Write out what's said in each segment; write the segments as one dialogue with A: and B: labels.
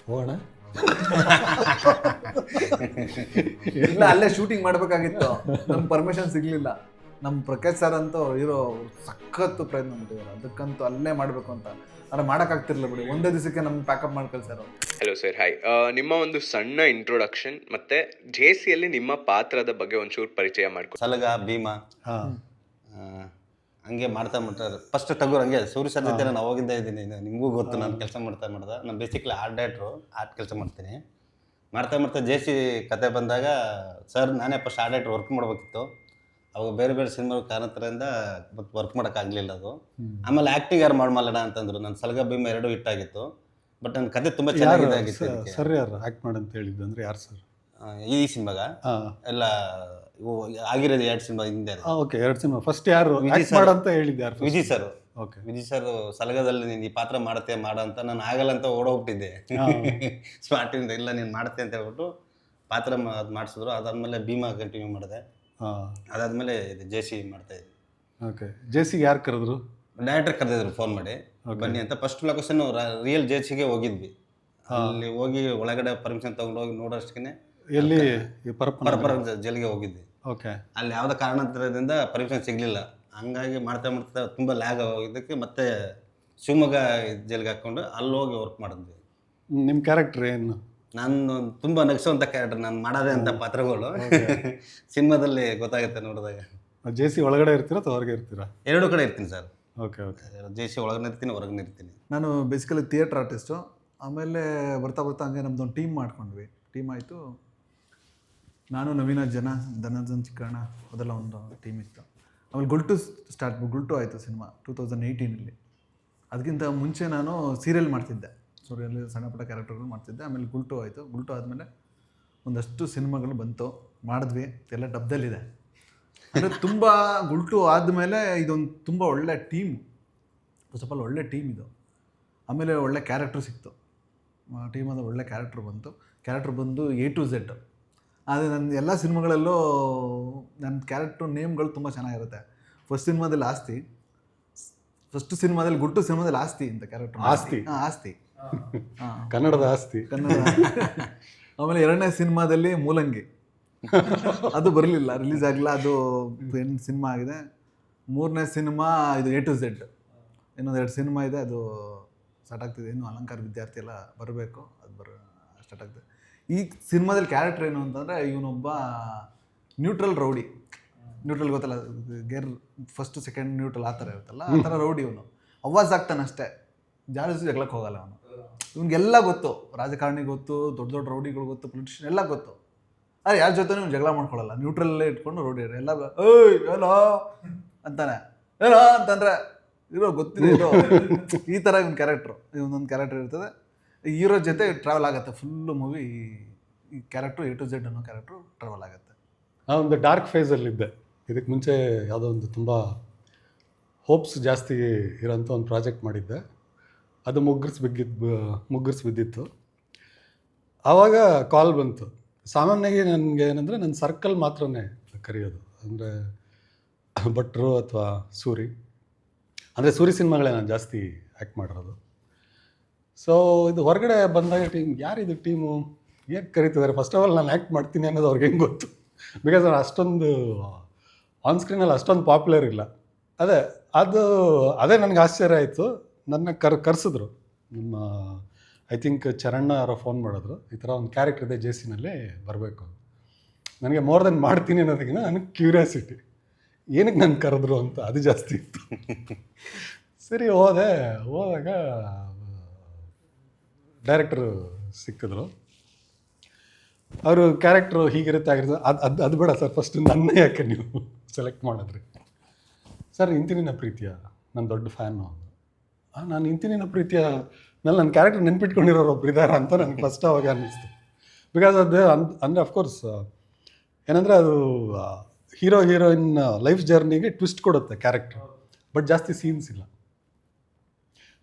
A: ಹೋಗೋಣ.
B: ಇಲ್ಲ, ಅಲ್ಲೇ ಶೂಟಿಂಗ್ ಮಾಡಬೇಕಾಗಿತ್ತು, ನಮ್ಗೆ ಪರ್ಮಿಷನ್ ಸಿಗಲಿಲ್ಲ. ನಮ್ಮ ಪ್ರಕಾಶ್ ಸರ್ ಅಂತೂ ಇರೋ ಸಖತ್ತು ಪ್ರಯತ್ನ ಮಾಡಿದ್ದಾರೆ, ಅದಕ್ಕಂತೂ ಅಲ್ಲೇ ಮಾಡಬೇಕು ಅಂತ. ಆದರೆ ಮಾಡೋಕ್ಕಾಗ್ತಿರ್ಲಿಲ್ಲ ಬಿಡಿ, ಒಂದೇ ದಿವಸಕ್ಕೆ ನಮ್ಮ ಪ್ಯಾಕಪ್ ಮಾಡಿ ಕಳ್ಸಾರ.
C: Hello sir, hi. ನಿಮ್ಮ ಒಂದು ಸಣ್ಣ ಇಂಟ್ರೊಡಕ್ಷನ್ ಮತ್ತು ಜೇಸಿಯಲ್ಲಿ ನಿಮ್ಮ ಪಾತ್ರದ ಬಗ್ಗೆ ಒಂಚೂರು ಪರಿಚಯ ಮಾಡ್ಕೊ.
D: ಸಲಗ ಭೀಮ ಹಂಗೆ ಮಾಡ್ತಾ ಫಸ್ಟ್ ಟಗೂರ್ ಹಂಗೆ ಸೂರ್ಯ ಸರ್ ಜೊತೆ ನಾನು ಅವಾಗಿಂದ ಇದ್ದೀನಿ, ನಿಮಗೂ ಗೊತ್ತು. ನಾನು ಕೆಲಸ ಮಾಡ್ತಾ ನಾನು ಬೇಸಿಕ್ಲಿ ಆರ್ಟ್ ಡೈರೆಕ್ಟ್ರು, ಆರ್ಟ್ ಕೆಲಸ ಮಾಡ್ತೀನಿ. ಮಾಡ್ತಾ ಜೇಸಿ ಕತೆ ಬಂದಾಗ ಸರ್ ನಾನೇ ಫಸ್ಟ್ ಆರ್ಟ್ ಡೈರೆಕ್ಟ್ರ್ ವರ್ಕ್ ಮಾಡಬೇಕಿತ್ತು. ಅವಾಗ ಬೇರೆ ಬೇರೆ ಸಿನಿಮಾ ಕಾರಣದಿಂದ ಮತ್ತು ವರ್ಕ್ ಮಾಡೋಕ್ಕಾಗಲಿಲ್ಲ ಅದು. ಆಮೇಲೆ ಆ್ಯಕ್ಟಿಂಗ್ ಯಾರು ಮಾಡಮಲ್ಲಣ ಅಂತಂದ್ರು. ನನ್ನ ಸಲಗ ಭೀಮ 2 ಹಿಟ್ಟಾಗಿತ್ತು, ಬಟ್ ನನ್ನ ಕತೆ ತುಂಬ ಚೆನ್ನಾಗಿತ್ತು.
A: ಸರ್ ಯಾರು ಆ್ಯಕ್ಟ್ ಮಾಡಂತ ಹೇಳಿದ್ದು ಅಂದರೆ ಯಾರು ಸರ್?
D: ಈ ಸಿನಿಮಾಗ ಎಲ್ಲ ಇವು ಆಗಿರೋದು 2 ಸಿನಿಮಾ ಹಿಂದೆ.
A: Okay, 2 cinema. ಫಸ್ಟ್ ಯಾರು ಆ್ಯಕ್ಟ್ ಮಾಡಂತ ಹೇಳಿದ್ದು ಯಾರು?
D: Vijay sir.
A: Okay,
D: Vijay sir ಸಲಗದಲ್ಲಿ ನೀನು ಈ ಪಾತ್ರ ಮಾಡತ್ತೆ ಅಂತ ನಾನು ಆಗಲ್ಲ ಅಂತ ಓಡೋಗ್ಬಿಟ್ಟಿದ್ದೆ ಸ್ಮಾರ್ಟಿಂದ. ಇಲ್ಲ ನೀನು ಮಾಡ್ತೆ ಅಂತ ಹೇಳ್ಬಿಟ್ಟು ಪಾತ್ರ ಅದು ಮಾಡಿಸಿದ್ರು. ಅದಾದಮೇಲೆ ಭೀಮಾ ಕಂಟಿನ್ಯೂ ಮಾಡಿದೆ. ಅದಾದಮೇಲೆ ಜೇಸಿ ಮಾಡ್ತಾಯಿದ್ದೆ.
A: ಓಕೆ, ಜೇಸಿಗೆ ಯಾರು ಕರೆದ್ರು?
D: ಡೈರೆಕ್ಟರ್ ಕರೆದಿದ್ರು ಫೋನ್ ಮಾಡಿ ಬನ್ನಿ ಅಂತ. ಫಸ್ಟ್ ಲೊಕೇಶನ್ ರಿಯಲ್ ಜೇಸಿಗೆ ಹೋಗಿದ್ವಿ. ಅಲ್ಲಿ ಹೋಗಿ ಒಳಗಡೆ ಪರ್ಮಿಷನ್ ತೊಗೊಂಡೋಗಿ ನೋಡೋಷ್ಟಕ್ಕೆ
A: ಎಲ್ಲಿ?
D: ಪರಪರ ಜೈಲಿಗೆ ಹೋಗಿದ್ವಿ.
A: ಓಕೆ,
D: ಅಲ್ಲಿ ಯಾವುದೋ ಕಾರಣಾಂತರದಿಂದ ಪರ್ಮಿಷನ್ ಸಿಗಲಿಲ್ಲ. ಹಂಗಾಗಿ ಮಾಡ್ತಾ ತುಂಬ ಲ್ಯಾಗ್ ಆಗಿದ್ದಕ್ಕೆ ಮತ್ತೆ ಶಿವಮೊಗ್ಗ ಜೈಲಿಗೆ ಹಾಕ್ಕೊಂಡು ಅಲ್ಲಿ ಹೋಗಿ ವರ್ಕ್ ಮಾಡಿದ್ವಿ.
A: ನಿಮ್ಮ ಕ್ಯಾರೆಕ್ಟರ್ ಏನು?
D: ನಾನು ತುಂಬ ನಗಿಸುವಂಥ ಕ್ಯಾರೆಕ್ಟರ್, ನಾನು ಮಾಡೋದೇ ಅಂತ ಪಾತ್ರಗಳು ಸಿನಿಮಾದಲ್ಲಿ ಗೊತ್ತಾಗುತ್ತೆ ನೋಡಿದಾಗ.
A: ಜೇಸಿ ಒಳಗಡೆ ಇರ್ತೀರಾ ಅಥವಾ ಹೊರಗೆ ಇರ್ತೀರಾ?
D: 2 ಕಡೆ ಇರ್ತೀನಿ ಸರ್.
A: ಓಕೆ ಓಕೆ,
D: ಜೇಸಿ ಒಳಗಡೆ ಇರ್ತೀನಿ, ಹೊರಗಡೆ ಇರ್ತೀನಿ.
B: ನಾನು ಬೇಸಿಕಲಿ ಥಿಯೇಟ್ರ್ ಆರ್ಟಿಸ್ಟು. ಆಮೇಲೆ ಬರ್ತಾ ಹಂಗೆ ನಮ್ಮದೊಂದು ಟೀಮ್ ಮಾಡ್ಕೊಂಡ್ವಿ. ಟೀಮ್ ಆಯಿತು, ನಾನು ನವೀನ ಜನ, ಧನಂಜನ್ ಚಿಕ್ಕಣ್ಣ, ಅದೆಲ್ಲ ಒಂದು ಟೀಮ್ ಇತ್ತು. ಆಮೇಲೆ ಗುಲ್ಟು ಆಯಿತು ಸಿನಿಮಾ 2018. ಅದಕ್ಕಿಂತ ಮುಂಚೆ ನಾನು ಸೀರಿಯಲ್ ಮಾಡ್ತಿದ್ದೆ, ಸೀರಿಯಲ್ ಸಣ್ಣ ಪುಟ್ಟ ಕ್ಯಾರೆಕ್ಟರ್ಗಳು ಮಾಡ್ತಿದ್ದೆ. ಆಮೇಲೆ ಗುಲ್ಟು ಆಯಿತು. ಗುಲ್ಟು ಆದಮೇಲೆ ಒಂದಷ್ಟು ಸಿನಿಮಾಗಳು ಬಂತು, ಮಾಡಿದ್ವಿ, ಎಲ್ಲ ಡಬ್ದಲ್ಲಿದೆ. ಅಂದರೆ ತುಂಬ ಗುಲ್ಟು ಆದಮೇಲೆ ಇದೊಂದು ತುಂಬ ಒಳ್ಳೆ ಟೀಮು. ಫಸ್ಟ್ ಆಫ್ ಆಲ್ ಒಳ್ಳೆ ಟೀಮ್ ಇದು. ಆಮೇಲೆ ಒಳ್ಳೆ ಕ್ಯಾರೆಕ್ಟ್ರು ಸಿಕ್ತು. ಟೀಮಾದ ಒಳ್ಳೆ ಕ್ಯಾರೆಕ್ಟ್ರ್ ಬಂತು. ಕ್ಯಾರೆಕ್ಟ್ರ್ ಬಂದು A to Z. ಆದರೆ ನನ್ನ ಎಲ್ಲ ಸಿನಿಮಾಗಳಲ್ಲೂ ನನ್ನ ಕ್ಯಾರೆಕ್ಟ್ರ್ ನೇಮ್ಗಳು ತುಂಬ ಚೆನ್ನಾಗಿರುತ್ತೆ. ಫಸ್ಟ್ ಸಿನಿಮಾದಲ್ಲಿ ಗುಲ್ಟು ಸಿನಿಮಾದಲ್ಲಿ ಆಸ್ತಿ ಅಂತ ಕ್ಯಾರೆಕ್ಟರ್. ಆಸ್ತಿ
A: ಕನ್ನಡದ ಆಸ್ತಿ.
B: ಆಮೇಲೆ 2ನೇ ಸಿನಿಮಾದಲ್ಲಿ ಮೂಲಂಗಿ, ಅದು ಬರಲಿಲ್ಲ, ರಿಲೀಸ್ ಆಗಲಿಲ್ಲ, ಅದು ಸಿನಿಮಾ ಆಗಿದೆ. 3ನೇ ಸಿನಿಮಾ ಇದು A to Z. ಇನ್ನೊಂದು 2 ಸಿನಿಮಾ ಇದೆ, ಅದು ಸ್ಟಾರ್ಟ್ ಆಗ್ತಿದೆ. ಇನ್ನು ಅಲಂಕಾರ ವಿದ್ಯಾರ್ಥಿ ಎಲ್ಲ ಬರಬೇಕು, ಅದು ಸ್ಟಾರ್ಟ್ ಆಗ್ತದೆ. ಈ ಸಿನಿಮಾದಲ್ಲಿ ಕ್ಯಾರೆಕ್ಟರ್ ಏನು ಅಂತಂದರೆ ಇವನೊಬ್ಬ ನ್ಯೂಟ್ರಲ್ ರೌಡಿ. ನ್ಯೂಟ್ರಲ್ ಗೊತ್ತಲ್ಲ, ಗೇರ್ ಫಸ್ಟ್ ಸೆಕೆಂಡ್ ನ್ಯೂಟ್ರಲ್ ಆ ಥರ ಇರುತ್ತಲ್ಲ, ಆ ಥರ ರೌಡಿ ಇವನು. ಅವಾಜ್ ಆಗ್ತಾನೆ ಅಷ್ಟೇ, ಜಾಸ್ತಿ ಜಗಳಕ್ಕೆ ಹೋಗಲ್ಲ ಅವನು. ಇವನಿಗೆಲ್ಲ ಗೊತ್ತು, ರಾಜಕಾರಣಿ ಗೊತ್ತು, ದೊಡ್ಡ ದೊಡ್ಡ ರೌಡಿಗಳು ಗೊತ್ತು, ಪೊಲಿಟಿಷಿಯನ್ ಎಲ್ಲ ಗೊತ್ತು. ಆದರೆ ಯಾರ ಜೊತೆ ನೀವು ಜಗಳ ಮಾಡ್ಕೊಳ್ಳಲ್ಲ, ನ್ಯೂಟ್ರಲ್ಲೇ ಇಟ್ಕೊಂಡು ರೌಡಿ ಎಲ್ಲ ಏಯ್ ಏನೋ ಅಂತಾನೆ, ಏನೋ ಅಂತಂದರೆ ಇರೋ ಗೊತ್ತಿದೆ ಇರೋ, ಈ ಥರ ಇವನ ಕ್ಯಾರೆಕ್ಟ್ರು. ಇವನೊಂದು ಕ್ಯಾರೆಕ್ಟರ್ ಇರ್ತದೆ, ಹೀರೋ ಜೊತೆ ಟ್ರಾವೆಲ್ ಆಗುತ್ತೆ ಫುಲ್ಲು ಮೂವಿ. ಈ ಕ್ಯಾರೆಕ್ಟ್ರು A to Z ಅನ್ನೋ ಕ್ಯಾರೆಕ್ಟ್ರು ಟ್ರಾವೆಲ್ ಆಗುತ್ತೆ.
A: ನಾನು ಒಂದು ಡಾರ್ಕ್ ಫೇಸಲ್ಲಿದ್ದೆ. ಇದಕ್ಕೆ ಮುಂಚೆ ಯಾವುದೋ ಒಂದು ತುಂಬ ಹೋಪ್ಸ್ ಜಾಸ್ತಿ ಇರೋಂಥ ಒಂದು ಪ್ರಾಜೆಕ್ಟ್ ಮಾಡಿದ್ದೆ. ಅದು ಮುಗ್ಗರ್ಸ್ ಬಿದ್ದಿತ್ತು. ಆವಾಗ ಕಾಲ್ ಬಂತು. ಸಾಮಾನ್ಯವಾಗಿ ನನಗೆ ಏನಂದರೆ ನನ್ನ ಸರ್ಕಲ್ ಮಾತ್ರನೇ ಕರೆಯೋದು, ಅಂದರೆ ಭಟ್ರು ಅಥವಾ ಸೂರಿ. ಅಂದರೆ ಸೂರಿ ಸಿನಿಮಾಗಳೇ ನಾನು ಜಾಸ್ತಿ ಆ್ಯಕ್ಟ್ ಮಾಡಿರೋದು. ಸೊ ಇದು ಹೊರಗಡೆ ಬಂದಾಗ ಯಾರಿದು ಟೀಮು, ಹೇಗೆ ಕರೀತಿದ್ದಾರೆ? ಫಸ್ಟ್ ಆಫ್ ಆಲ್ ನಾನು ಆ್ಯಕ್ಟ್ ಮಾಡ್ತೀನಿ ಅನ್ನೋದು ಅವ್ರಿಗೆ ಹೆಂಗೆ ಗೊತ್ತು? ಬಿಕಾಸ್ ನಾನು ಅಷ್ಟೊಂದು ಆನ್ ಸ್ಕ್ರೀನಲ್ಲಿ ಅಷ್ಟೊಂದು ಪಾಪ್ಯುಲರ್ ಇಲ್ಲ. ಅದೇ ನನಗೆ ಆಶ್ಚರ್ಯ ಆಯಿತು. ನನ್ನ ಕರೆಸಿದ್ರು ನಿಮ್ಮ ಐ ಥಿಂಕ್ ಚರಣ್ಣ ಯಾರೋ ಫೋನ್ ಮಾಡಿದ್ರು, ಈ ಥರ ಒಂದು ಕ್ಯಾರೆಕ್ಟರ್ ಇದೆ ಜೇಸಿನಲ್ಲಿ ಬರಬೇಕು. ನನಗೆ ಮೋರ್ ದೆನ್ ಮಾಡ್ತೀನಿ ಅನ್ನೋದಕ್ಕಿಂತ ನನಗೆ ಕ್ಯೂರಿಯಾಸಿಟಿ, ಏನಕ್ಕೆ ನಾನು ಕರೆದ್ರು ಅಂತ ಅದು ಜಾಸ್ತಿ ಇತ್ತು. ಸರಿ ಹೋದಾಗ ಡೈರೆಕ್ಟ್ರು ಸಿಕ್ಕಿದ್ರು. ಅವರು ಕ್ಯಾರೆಕ್ಟ್ರು ಹೀಗಿರುತ್ತೆ ಆಗಿರುತ್ತೆ, ಅದು ಬೇಡ ಸರ್, ಫಸ್ಟ್ ನನ್ನ ಯಾಕೆ ನೀವು ಸೆಲೆಕ್ಟ್ ಮಾಡಿದ್ರಿ? ಸರ್ ಇಂತಿನಿನ ಪ್ರೀತಿಯ ನನ್ನ ದೊಡ್ಡ ಫ್ಯಾನು. ನಾನು ಇಂತಿನಿನ ಪ್ರೀತಿಯ ನನ್ನ ಕ್ಯಾರೆಕ್ಟರ್ ನೆನ್ಪಿಟ್ಕೊಂಡಿರೋರು ಒಬ್ರು ಇದ್ದಾರೆ ಅಂತ ನನಗೆ ಫಸ್ಟ್ ಅವಾಗ ಅನ್ನಿಸ್ತು. ಬಿಕಾಸ್ ಅದು ಅಂದರೆ ಅಫ್ಕೋರ್ಸ್ ಏನಂದರೆ ಅದು ಹೀರೋ ಹೀರೋಯಿನ್ ಲೈಫ್ ಜರ್ನಿಗೆ ಟ್ವಿಸ್ಟ್ ಕೊಡುತ್ತೆ ಕ್ಯಾರೆಕ್ಟ್ರ್, ಬಟ್ ಜಾಸ್ತಿ ಸೀನ್ಸ್ ಇಲ್ಲ.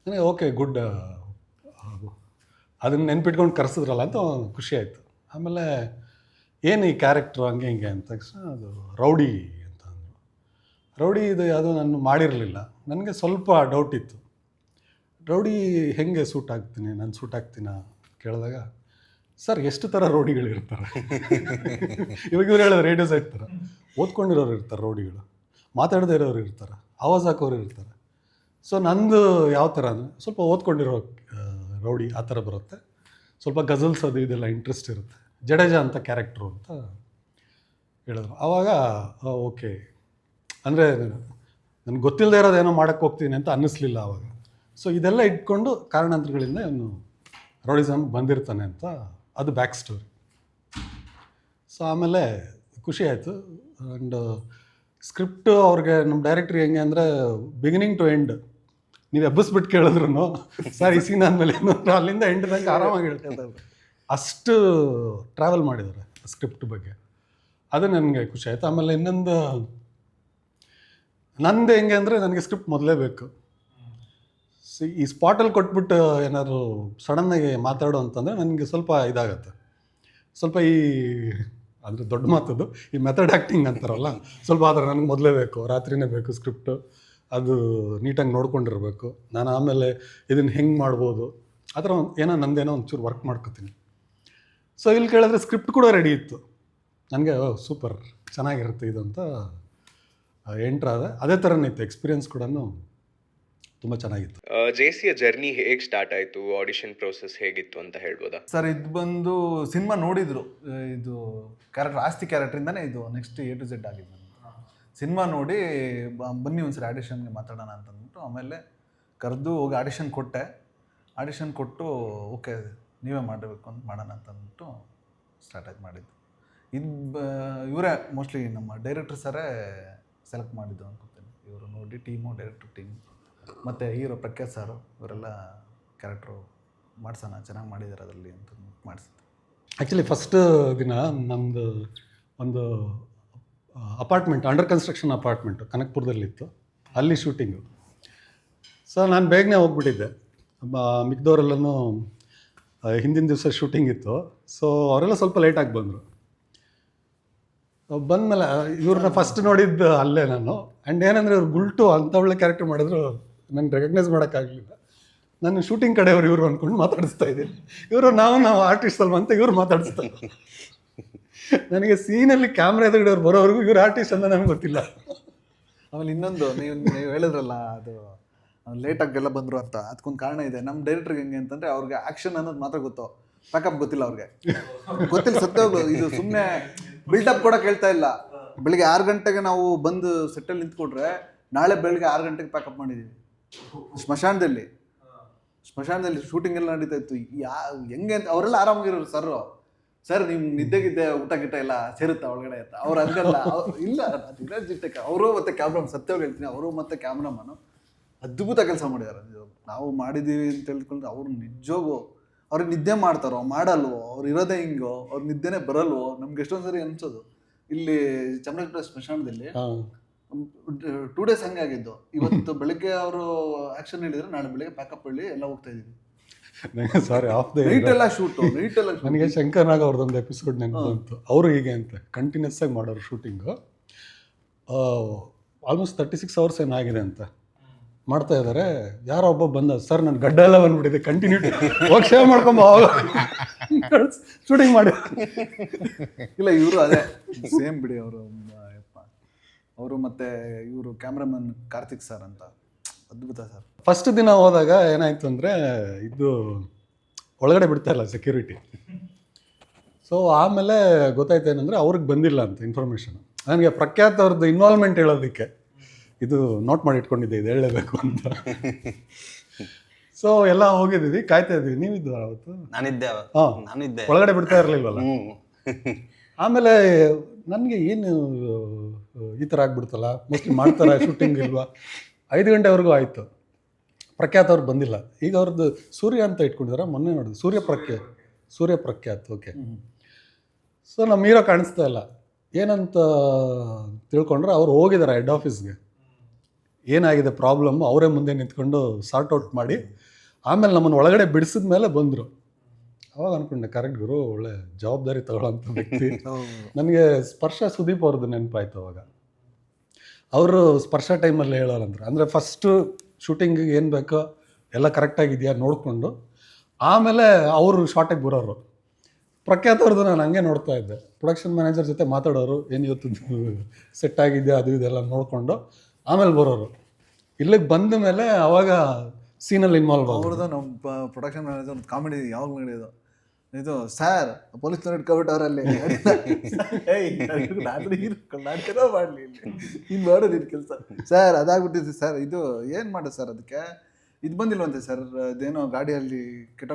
A: ನನಗೆ ಓಕೆ ಗುಡ್, ಅದನ್ನು ನೆನ್ಪಿಟ್ಕೊಂಡು ಕರೆಸಿದ್ರಲ್ಲ ಅಂತ ಖುಷಿ ಆಯಿತು. ಆಮೇಲೆ ಏನು ಈ ಕ್ಯಾರೆಕ್ಟ್ರು ಹಂಗೆ ಹಿಂಗೆ ಅಂದ ತಕ್ಷಣ ಅದು ರೌಡಿ ಅಂತ ಅಂದರು. ರೌಡಿ ಇದು ಯಾವುದೋ ನಾನು ಮಾಡಿರಲಿಲ್ಲ, ನನಗೆ ಸ್ವಲ್ಪ ಡೌಟ್ ಇತ್ತು. ರೌಡಿ ಹೆಂಗೆ ಸೂಟ್ ಆಗ್ತೀನಿ, ನಾನು ಸೂಟ್ ಆಗ್ತೀನ ಕೇಳಿದಾಗ ಸರ್ ಎಷ್ಟು ಥರ ರೌಡಿಗಳಿರ್ತಾರೆ. ಇವಾಗ ಇವ್ರು ಹೇಳಿದ್ರೆ ರೇಡಿಯೋಸ್ ಇರ್ತಾರೆ, ಓದ್ಕೊಂಡಿರೋರು ಇರ್ತಾರೆ ರೌಡಿಗಳು, ಮಾತಾಡದೇ ಇರೋರು ಇರ್ತಾರೆ, ಆವಾಜ್ ಹಾಕೋರು ಇರ್ತಾರೆ. ಸೊ ನಂದು ಯಾವ ಥರ ಅಂದರೆ ಸ್ವಲ್ಪ ಓದ್ಕೊಂಡಿರೋ ರೌಡಿ ಆ ಥರ ಬರುತ್ತೆ. ಸ್ವಲ್ಪ ಗಜಲ್ಸ್ ಅದು ಇದೆಲ್ಲ ಇಂಟ್ರೆಸ್ಟ್ ಇರುತ್ತೆ. ಜಡೇಜಾ ಅಂತ ಕ್ಯಾರೆಕ್ಟ್ರು ಅಂತ ಹೇಳಿದ್ರು. ಆವಾಗ ಓಕೆ ಅಂದರೆ ನನಗೆ ಗೊತ್ತಿಲ್ಲದೆ ಇರೋದೇನೋ ಮಾಡೋಕ್ಕೆ ಹೋಗ್ತೀನಿ ಅಂತ ಅನ್ನಿಸ್ಲಿಲ್ಲ ಆವಾಗ. ಸೊ ಇದೆಲ್ಲ ಇಟ್ಕೊಂಡು ಕಾರಣಾಂತರಗಳಿಂದ ಅವನು ರೌಡಿಸಮ್ ಬಂದಿರ್ತಾನೆ ಅಂತ ಅದು ಬ್ಯಾಕ್ ಸ್ಟೋರಿ. ಸೊ ಆಮೇಲೆ ಖುಷಿ ಆಯಿತು. ಆ್ಯಂಡ್ ಸ್ಕ್ರಿಪ್ಟು ಅವ್ರಿಗೆ ನಮ್ಮ ಡೈರೆಕ್ಟ್ರಿಗೆ ಹೆಂಗೆ ಅಂದರೆ ಬಿಗಿನಿಂಗ್ ಟು ಎಂಡ್ ನೀವು ಎಬ್ಬಿಸ್ಬಿಟ್ಟು ಕೇಳಿದ್ರು ಸರ್ ಈ ಸೀನ್ ಆದಮೇಲೆ ಏನು ಅಲ್ಲಿಂದ ಎಂಡ್ ತನಕ ಆರಾಮಾಗಿ ಹೇಳ್ತಾ ಅಷ್ಟು ಟ್ರಾವೆಲ್ ಮಾಡಿದ್ದಾರೆ ಸ್ಕ್ರಿಪ್ಟ್ ಬಗ್ಗೆ. ಅದು ನನಗೆ ಖುಷಿ ಆಯಿತು. ಆಮೇಲೆ ಇನ್ನೊಂದು ನಂದು ಹೆಂಗೆ ಅಂದರೆ ನನಗೆ ಸ್ಕ್ರಿಪ್ಟ್ ಮೊದಲೇ ಬೇಕು. ಈ ಸ್ಪಾಟಲ್ಲಿ ಕೊಟ್ಬಿಟ್ಟು ಏನಾದ್ರು ಸಡನ್ನಾಗಿ ಮಾತಾಡು ಅಂತಂದರೆ ನನಗೆ ಸ್ವಲ್ಪ ಇದಾಗತ್ತೆ. ಸ್ವಲ್ಪ ಈ ಅಂದರೆ ದೊಡ್ಡ ಮಾತದು ಈ ಮೆಥಡ್ ಆ್ಯಕ್ಟಿಂಗ್ ಅಂತಾರಲ್ಲ, ಸ್ವಲ್ಪ ಆದರೆ ನನಗೆ ಮೊದಲೇ ಬೇಕು, ರಾತ್ರಿನೇ ಬೇಕು ಸ್ಕ್ರಿಪ್ಟು, ಅದು ನೀಟಾಗಿ ನೋಡ್ಕೊಂಡಿರಬೇಕು. ನಾನು ಆಮೇಲೆ ಇದನ್ನು ಹೆಂಗೆ ಮಾಡ್ಬೋದು ಆ ಥರ ಏನೋ ನಂದೇನೋ ಒಂಚೂರು ವರ್ಕ್ ಮಾಡ್ಕೋತೀನಿ. ಸೊ ಇಲ್ಲಿ ಕೇಳಿದ್ರೆ ಸ್ಕ್ರಿಪ್ಟ್ ಕೂಡ ರೆಡಿ ಇತ್ತು ನನಗೆ. ಸೂಪರ್ ಚೆನ್ನಾಗಿರುತ್ತೆ ಇದು ಅಂತ ಎಂಟ್ರಾದ. ಅದೇ ಥರನೇ ಇತ್ತು ಎಕ್ಸ್ಪೀರಿಯನ್ಸ್ ಕೂಡ ತುಂಬ ಚೆನ್ನಾಗಿತ್ತು.
C: JCಯ ಜರ್ನಿ ಹೇಗೆ ಸ್ಟಾರ್ಟ್ ಆಯಿತು, ಆಡಿಷನ್ ಪ್ರೋಸೆಸ್ ಹೇಗಿತ್ತು ಅಂತ ಹೇಳ್ಬೋದಾ?
B: ಸರ್ ಇದು ಬಂದು ಸಿನಿಮಾ ನೋಡಿದ್ರು, ಇದು ಕ್ಯಾರೆಕ್ಟರ್ ಆಸ್ತಿ ಕ್ಯಾರೆಕ್ಟ್ರಿಂದನೇ ಇದು ನೆಕ್ಸ್ಟ್ A to Z ಆಗಿದ್ದು. ಸಿನಿಮಾ ನೋಡಿ ಬನ್ನಿ ಒಂದ್ಸರಿ ಆಡಿಷನ್ಗೆ ಮಾತಾಡೋಣ ಅಂತಂದ್ಬಿಟ್ಟು ಆಮೇಲೆ ಕರೆದು ಹೋಗಿ ಆಡಿಷನ್ ಕೊಟ್ಟೆ. ಆಡಿಷನ್ ಕೊಟ್ಟು ಓಕೆ ನೀವೇ ಮಾಡಬೇಕು ಅಂತ ಮಾಡೋಣ ಅಂತಂದ್ಬಿಟ್ಟು ಸ್ಟಾರ್ಟ್ ಆಗಿ ಮಾಡಿದ್ದು. ಇದು ಇವರೇ ಮೋಸ್ಟ್ಲಿ ನಮ್ಮ ಡೈರೆಕ್ಟರ್ ಸರೇ ಸೆಲೆಕ್ಟ್ ಮಾಡಿದ್ದು ಅನ್ಕೋತೀನಿ. ಇವರು ನೋಡಿ ಡೈರೆಕ್ಟರ್ ಟೀಮ್ ಮತ್ತು ಹೀರೋ ಪ್ರಖ್ಯಾತ್ ಸಾರು ಇವರೆಲ್ಲ ಕ್ಯಾರೆಕ್ಟ್ರು ಮಾಡ್ಸೋಣ ಚೆನ್ನಾಗಿ ಮಾಡಿದ್ದಾರೆ ಅದರಲ್ಲಿ ಅಂತ ಮಾಡಿಸಿದ್ದು.
A: ಆ್ಯಕ್ಚುಲಿ ಫಸ್ಟ್ ದಿನ ನಮ್ಮದು ಒಂದು ಅಪಾರ್ಟ್ಮೆಂಟ್ ಅಂಡರ್ ಕನ್ಸ್ಟ್ರಕ್ಷನ್ ಅಪಾರ್ಟ್ಮೆಂಟು ಕನಕಪುರದಲ್ಲಿತ್ತು, ಅಲ್ಲಿ ಶೂಟಿಂಗು. ಸೊ ನಾನು ಬೇಗನೆ ಹೋಗ್ಬಿಟ್ಟಿದ್ದೆ. ಮಿಕ್ದವರೆಲ್ಲನೂ ಹಿಂದಿನ ದಿವಸ ಶೂಟಿಂಗ್ ಇತ್ತು. ಸೊ ಅವರೆಲ್ಲ ಸ್ವಲ್ಪ ಲೇಟಾಗಿ ಬಂದರು. ಬಂದಮೇಲೆ ಇವ್ರನ್ನ ಫಸ್ಟ್ ನೋಡಿದ್ದು ಅಲ್ಲೇ ನಾನು. ಆ್ಯಂಡ್ ಏನಂದರೆ ಇವ್ರು ಗುಲ್ಟು ಅಂಥ ಒಳ್ಳೆ ಕ್ಯಾರೆಕ್ಟರ್ ಮಾಡಿದ್ರು ನನಗೆ ರೆಕಗ್ನೈಸ್ ಮಾಡೋಕ್ಕಾಗಲಿಲ್ಲ. ನಾನು ಶೂಟಿಂಗ್ ಕಡೆಯವರು ಇವರು ಅಂದ್ಕೊಂಡು ಮಾತಾಡಿಸ್ತಾ ಇದ್ದೀನಿ. ಇವರು ನಾವು ಆರ್ಟಿಸ್ಟ್ ಅಲ್ವ ಅಂತ ಇವ್ರು ಮಾತಾಡಿಸ್ತಾ ಇದ್ರು. ನನಗೆ ಸೀನಲ್ಲಿ ಕ್ಯಾಮ್ರಾ ಎದುರುಗಡೆ ಬರೋವರೆಗೂ ಇವ್ರು ಆರ್ಟಿಸ್ಟ್ ಅಂತ ನನಗೆ ಗೊತ್ತಿಲ್ಲ.
B: ಆಮೇಲೆ ಇನ್ನೊಂದು ನೀವು ಹೇಳಿದ್ರಲ್ಲ ಅದು ಲೇಟಾಗೆಲ್ಲ ಬಂದರು ಅಂತ, ಅದಕ್ಕೊಂದು ಕಾರಣ ಇದೆ. ನಮ್ಮ ಡೈರೆಕ್ಟ್ರಿಗೆ ಹೆಂಗೆ ಅಂತಂದರೆ ಅವ್ರಿಗೆ ಆ್ಯಕ್ಷನ್ ಅನ್ನೋದು ಮಾತ್ರ ಗೊತ್ತು, ಪ್ಯಾಕಪ್ ಗೊತ್ತಿಲ್ಲ ಅವ್ರಿಗೆ. ಗೊತ್ತಿಲ್ಲ ಸತ್ತೋಗ್ಲು. ಇದು ಸುಮ್ಮನೆ ಬಿಲ್ಡಪ್ ಕೂಡ ಕೇಳ್ತಾ ಇಲ್ಲ. ಬೆಳಿಗ್ಗೆ 6 ಗಂಟೆಗೆ ನಾವು ಬಂದು ಸೆಟ್ಟಲ್ಲಿ ನಿಂತ್ಕೊಂಡ್ರೆ ನಾಳೆ ಬೆಳಿಗ್ಗೆ 6 ಗಂಟೆಗೆ ಪ್ಯಾಕಪ್ ಮಾಡಿದ್ದೀವಿ ಸ್ಮಶಾನದಲ್ಲಿ ಶೂಟಿಂಗ್ ಎಲ್ಲ ನಡೀತಾ ಇತ್ತು. ಹೆಂಗೆ ಅಂತ ಅವರೆಲ್ಲ ಆರಾಮಾಗಿರೋರು. ಸರ್ ನಿಮ್ಮ ನಿದ್ದೆಗಿದ್ದೆ ಊಟ ಗಿಟ್ಟ ಎಲ್ಲ ಸೇರುತ್ತಾ ಒಳಗಡೆ ಅಂತ ಅವ್ರು ಹಂಗಲ್ಲ. ಇಲ್ಲ ಅವರು ಮತ್ತೆ ಕ್ಯಾಮ್ರಾಮನ್ ಸತ್ಯವಾಗಿ ಹೇಳ್ತೀನಿ, ಅವರು ಮತ್ತೆ ಕ್ಯಾಮ್ರಾಮನು ಅದ್ಭುತ ಕೆಲಸ ಮಾಡಿದ್ದಾರೆ. ನಾವು ಮಾಡಿದ್ದೀವಿ ಅಂತ ಹೇಳ್ಕೊಂಡ್ರೆ ಅವ್ರು ನಿಜವಾಗೂ ಅವ್ರಿಗೆ ನಿದ್ದೆ ಮಾಡ್ತಾರೋ ಮಾಡಲ್ವೋ, ಅವ್ರು ಇರೋದೇ ಹಿಂಗೋ, ಅವ್ರ ನಿದ್ದೆನೇ ಬರಲ್ವೋ ನಮ್ಗೆ ಎಷ್ಟೊಂದು ಸರಿ ಅನ್ಸೋದು. ಇಲ್ಲಿ ಚಾಮರಾಜಪೇಟೆ ಸ್ಮಶಾನದಲ್ಲಿ 2 ಡೇಸ್ ಹಂಗೆ ಆಗಿದ್ದು. ಇವತ್ತು ಬೆಳಿಗ್ಗೆ ಅವರು ಆಕ್ಷನ್ ಹೇಳಿದ್ರೆ ನಾಳೆ ಬೆಳಿಗ್ಗೆ ಪ್ಯಾಕಪ್ ಹೇಳಿ ಎಲ್ಲ ಹೋಗ್ತಾ ಇದೀವಿ.
A: ಸಾರಿ ಆಫ್ ದ
B: ನೈಟ್ ಎಲ್ಲ ಶೂಟು.
A: ನನಗೆ ಶಂಕರ್ ನಾಗ್ ಅವ್ರದ್ದೊಂದು ಎಪಿಸೋಡ್ ನೆನಪು ಬಂತು. ಅವರು ಹೀಗೆ ಅಂತ ಕಂಟಿನ್ಯೂಸ್ ಆಗಿ ಮಾಡೋರು ಶೂಟಿಂಗು. ಆಲ್ಮೋಸ್ಟ್ 36 hours ಏನಾಗಿದೆ ಅಂತ ಮಾಡ್ತಾ ಇದ್ದಾರೆ. ಯಾರೋ ಒಬ್ಬ ಬಂದ, ಸರ್ ನನ್ನ ಗಡ್ಡ ಎಲ್ಲ ಬಂದ್ಬಿಟ್ಟಿದೆ, ಕಂಟಿನ್ಯೂಟಿ ಹೋಗಿ ಶೇವ್ ಮಾಡ್ಕೊಂಬ ಶೂಟಿಂಗ್ ಮಾಡಿ.
B: ಇಲ್ಲ ಇವರು ಅದೇ ಸೇಮ್ ಬಿಡಿ. ಅವರು ಮತ್ತೆ ಇವರು ಕ್ಯಾಮ್ರಾಮನ್ ಕಾರ್ತಿಕ್ ಸರ್ ಅಂತ ಅದ್ಭುತ ಸರ್.
A: ಫಸ್ಟ್ ದಿನ ಹೋದಾಗ ಏನಾಯ್ತು ಅಂದರೆ ಇದು ಒಳಗಡೆ ಬಿಡ್ತಾ ಇಲ್ಲ ಸೆಕ್ಯೂರಿಟಿ. ಸೊ ಆಮೇಲೆ ಗೊತ್ತಾಯ್ತು ಏನಂದರೆ ಅವ್ರಿಗೆ ಬಂದಿಲ್ಲ ಅಂತ ಇನ್ಫಾರ್ಮೇಷನ್. ನನಗೆ ಪ್ರಖ್ಯಾತ್ ಅವ್ರದ್ದು ಇನ್ವಾಲ್ವ್ಮೆಂಟ್ ಹೇಳೋದಕ್ಕೆ ಇದು ನೋಟ್ ಮಾಡಿ ಇಟ್ಕೊಂಡಿದ್ದೆ, ಇದು ಹೇಳಲೇಬೇಕು ಅಂತ. ಸೊ ಎಲ್ಲ ಹೋಗಿದ್ದೀವಿ, ಕಾಯ್ತಾ ಇದ್ದೀವಿ. ನೀವಿದ್ದು ಅವತ್ತು?
D: ನಾನಿದ್ದೆ.
A: ಒಳಗಡೆ ಬಿಡ್ತಾ ಇರಲಿಲ್ವಲ್ಲ. ಆಮೇಲೆ ನನಗೆ ಏನು ಈ ಥರ ಆಗ್ಬಿಡ್ತಲ್ಲ, ಮೋಸ್ಟ್ಲಿ ಮಾಡ್ತಾರೆ ಶೂಟಿಂಗ್ ಇಲ್ವಾ. 5 ಗಂಟೆವರೆಗೂ ಆಯಿತು. ಪ್ರಖ್ಯಾತ್ ಅವ್ರು ಬಂದಿಲ್ಲ. ಈಗ ಅವ್ರದ್ದು ಸೂರ್ಯ ಅಂತ ಇಟ್ಕೊಂಡಿದ್ದಾರೆ, ಮೊನ್ನೆ ನೋಡಿದ್ರು ಸೂರ್ಯ ಪ್ರಖ್ಯಾತ್. ಓಕೆ. ಸೊ ನಮ್ಮ ಹೀರೋ ಕಾಣಿಸ್ತಾ ಇಲ್ಲ. ಏನಂತ ತಿಳ್ಕೊಂಡ್ರೆ ಅವ್ರು ಹೋಗಿದ್ದಾರೆ ಹೆಡ್ ಆಫೀಸ್ಗೆ. ಏನಾಗಿದೆ ಪ್ರಾಬ್ಲಮ್ ಅವರೇ ಮುಂದೆ ನಿಂತ್ಕೊಂಡು ಸಾರ್ಟ್ ಔಟ್ ಮಾಡಿ ಆಮೇಲೆ ನಮ್ಮನ್ನು ಒಳಗಡೆ ಬಿಡಿಸಿದ ಮೇಲೆ ಬಂದರು. ಅವಾಗ ಅಂದ್ಕೊಂಡೆ ಕರೆಕ್ಟ್ ಗುರು, ಒಳ್ಳೆ ಜವಾಬ್ದಾರಿ ತಗೊಳ್ಳೋಂಥ ವ್ಯಕ್ತಿ. ನನಗೆ ಸ್ಪರ್ಶ ಸುದೀಪ್ ಅವ್ರದ್ದು ನೆನಪಾಯ್ತು. ಅವಾಗ ಅವರು ಸ್ಪರ್ಶ ಟೈಮಲ್ಲಿ ಹೇಳೋರಂದ್ರೆ, ಅಂದರೆ ಫಸ್ಟು ಶೂಟಿಂಗಿಗೆ ಏನು ಬೇಕೋ ಎಲ್ಲ ಕರೆಕ್ಟಾಗಿದೆಯಾ ನೋಡಿಕೊಂಡು ಆಮೇಲೆ ಅವರು ಶಾರ್ಟಿಗೆ ಬರೋರು. ಪ್ರಖ್ಯಾತ್ ಅವ್ರದ್ದು ನಾನು ಹಂಗೆ ನೋಡ್ತಾ ಇದ್ದೆ, ಪ್ರೊಡಕ್ಷನ್ ಮ್ಯಾನೇಜರ್ ಜೊತೆ ಮಾತಾಡೋರು, ಏನು ಇವತ್ತು ಸೆಟ್ ಆಗಿದೆಯಾ ಅದು ಇದೆಲ್ಲ ನೋಡಿಕೊಂಡು ಆಮೇಲೆ ಬರೋರು. ಇಲ್ಲಿಗೆ ಬಂದ ಮೇಲೆ ಅವಾಗ ಸೀನಲ್ಲಿ ಇನ್ವಾಲ್ವ್ ಆಗೋದು.
B: ಅವ್ರದ್ದು ನಮ್ಮ ಪ್ರೊಡಕ್ಷನ್ ಮ್ಯಾನೇಜರ್ ಒಂದು ಕಾಮಿಡಿ ಯಾವಾಗ ನಡೆಯೋದು, ಇದು ಸರ್ ಪೊಲೀಸ್ನವ್ರು ಇಟ್ಕೊಬಿಟ್ಟು ಅವರಲ್ಲಿ ನಾನೇನೋ ಮಾಡಲಿ ಇನ್ನು ಮಾಡೋದು ಇದು ಕೆಲಸ ಸರ್, ಅದಾಗ್ಬಿಟ್ಟಿದೆ ಸರ್, ಇದು ಏನು ಮಾಡೋದು ಸರ್, ಅದಕ್ಕೆ ಇದು ಬಂದಿಲ್ವಂತೆ ಸರ್, ಅದೇನೋ ಗಾಡಿಯಲ್ಲಿ ಕೆಟ್ಟ,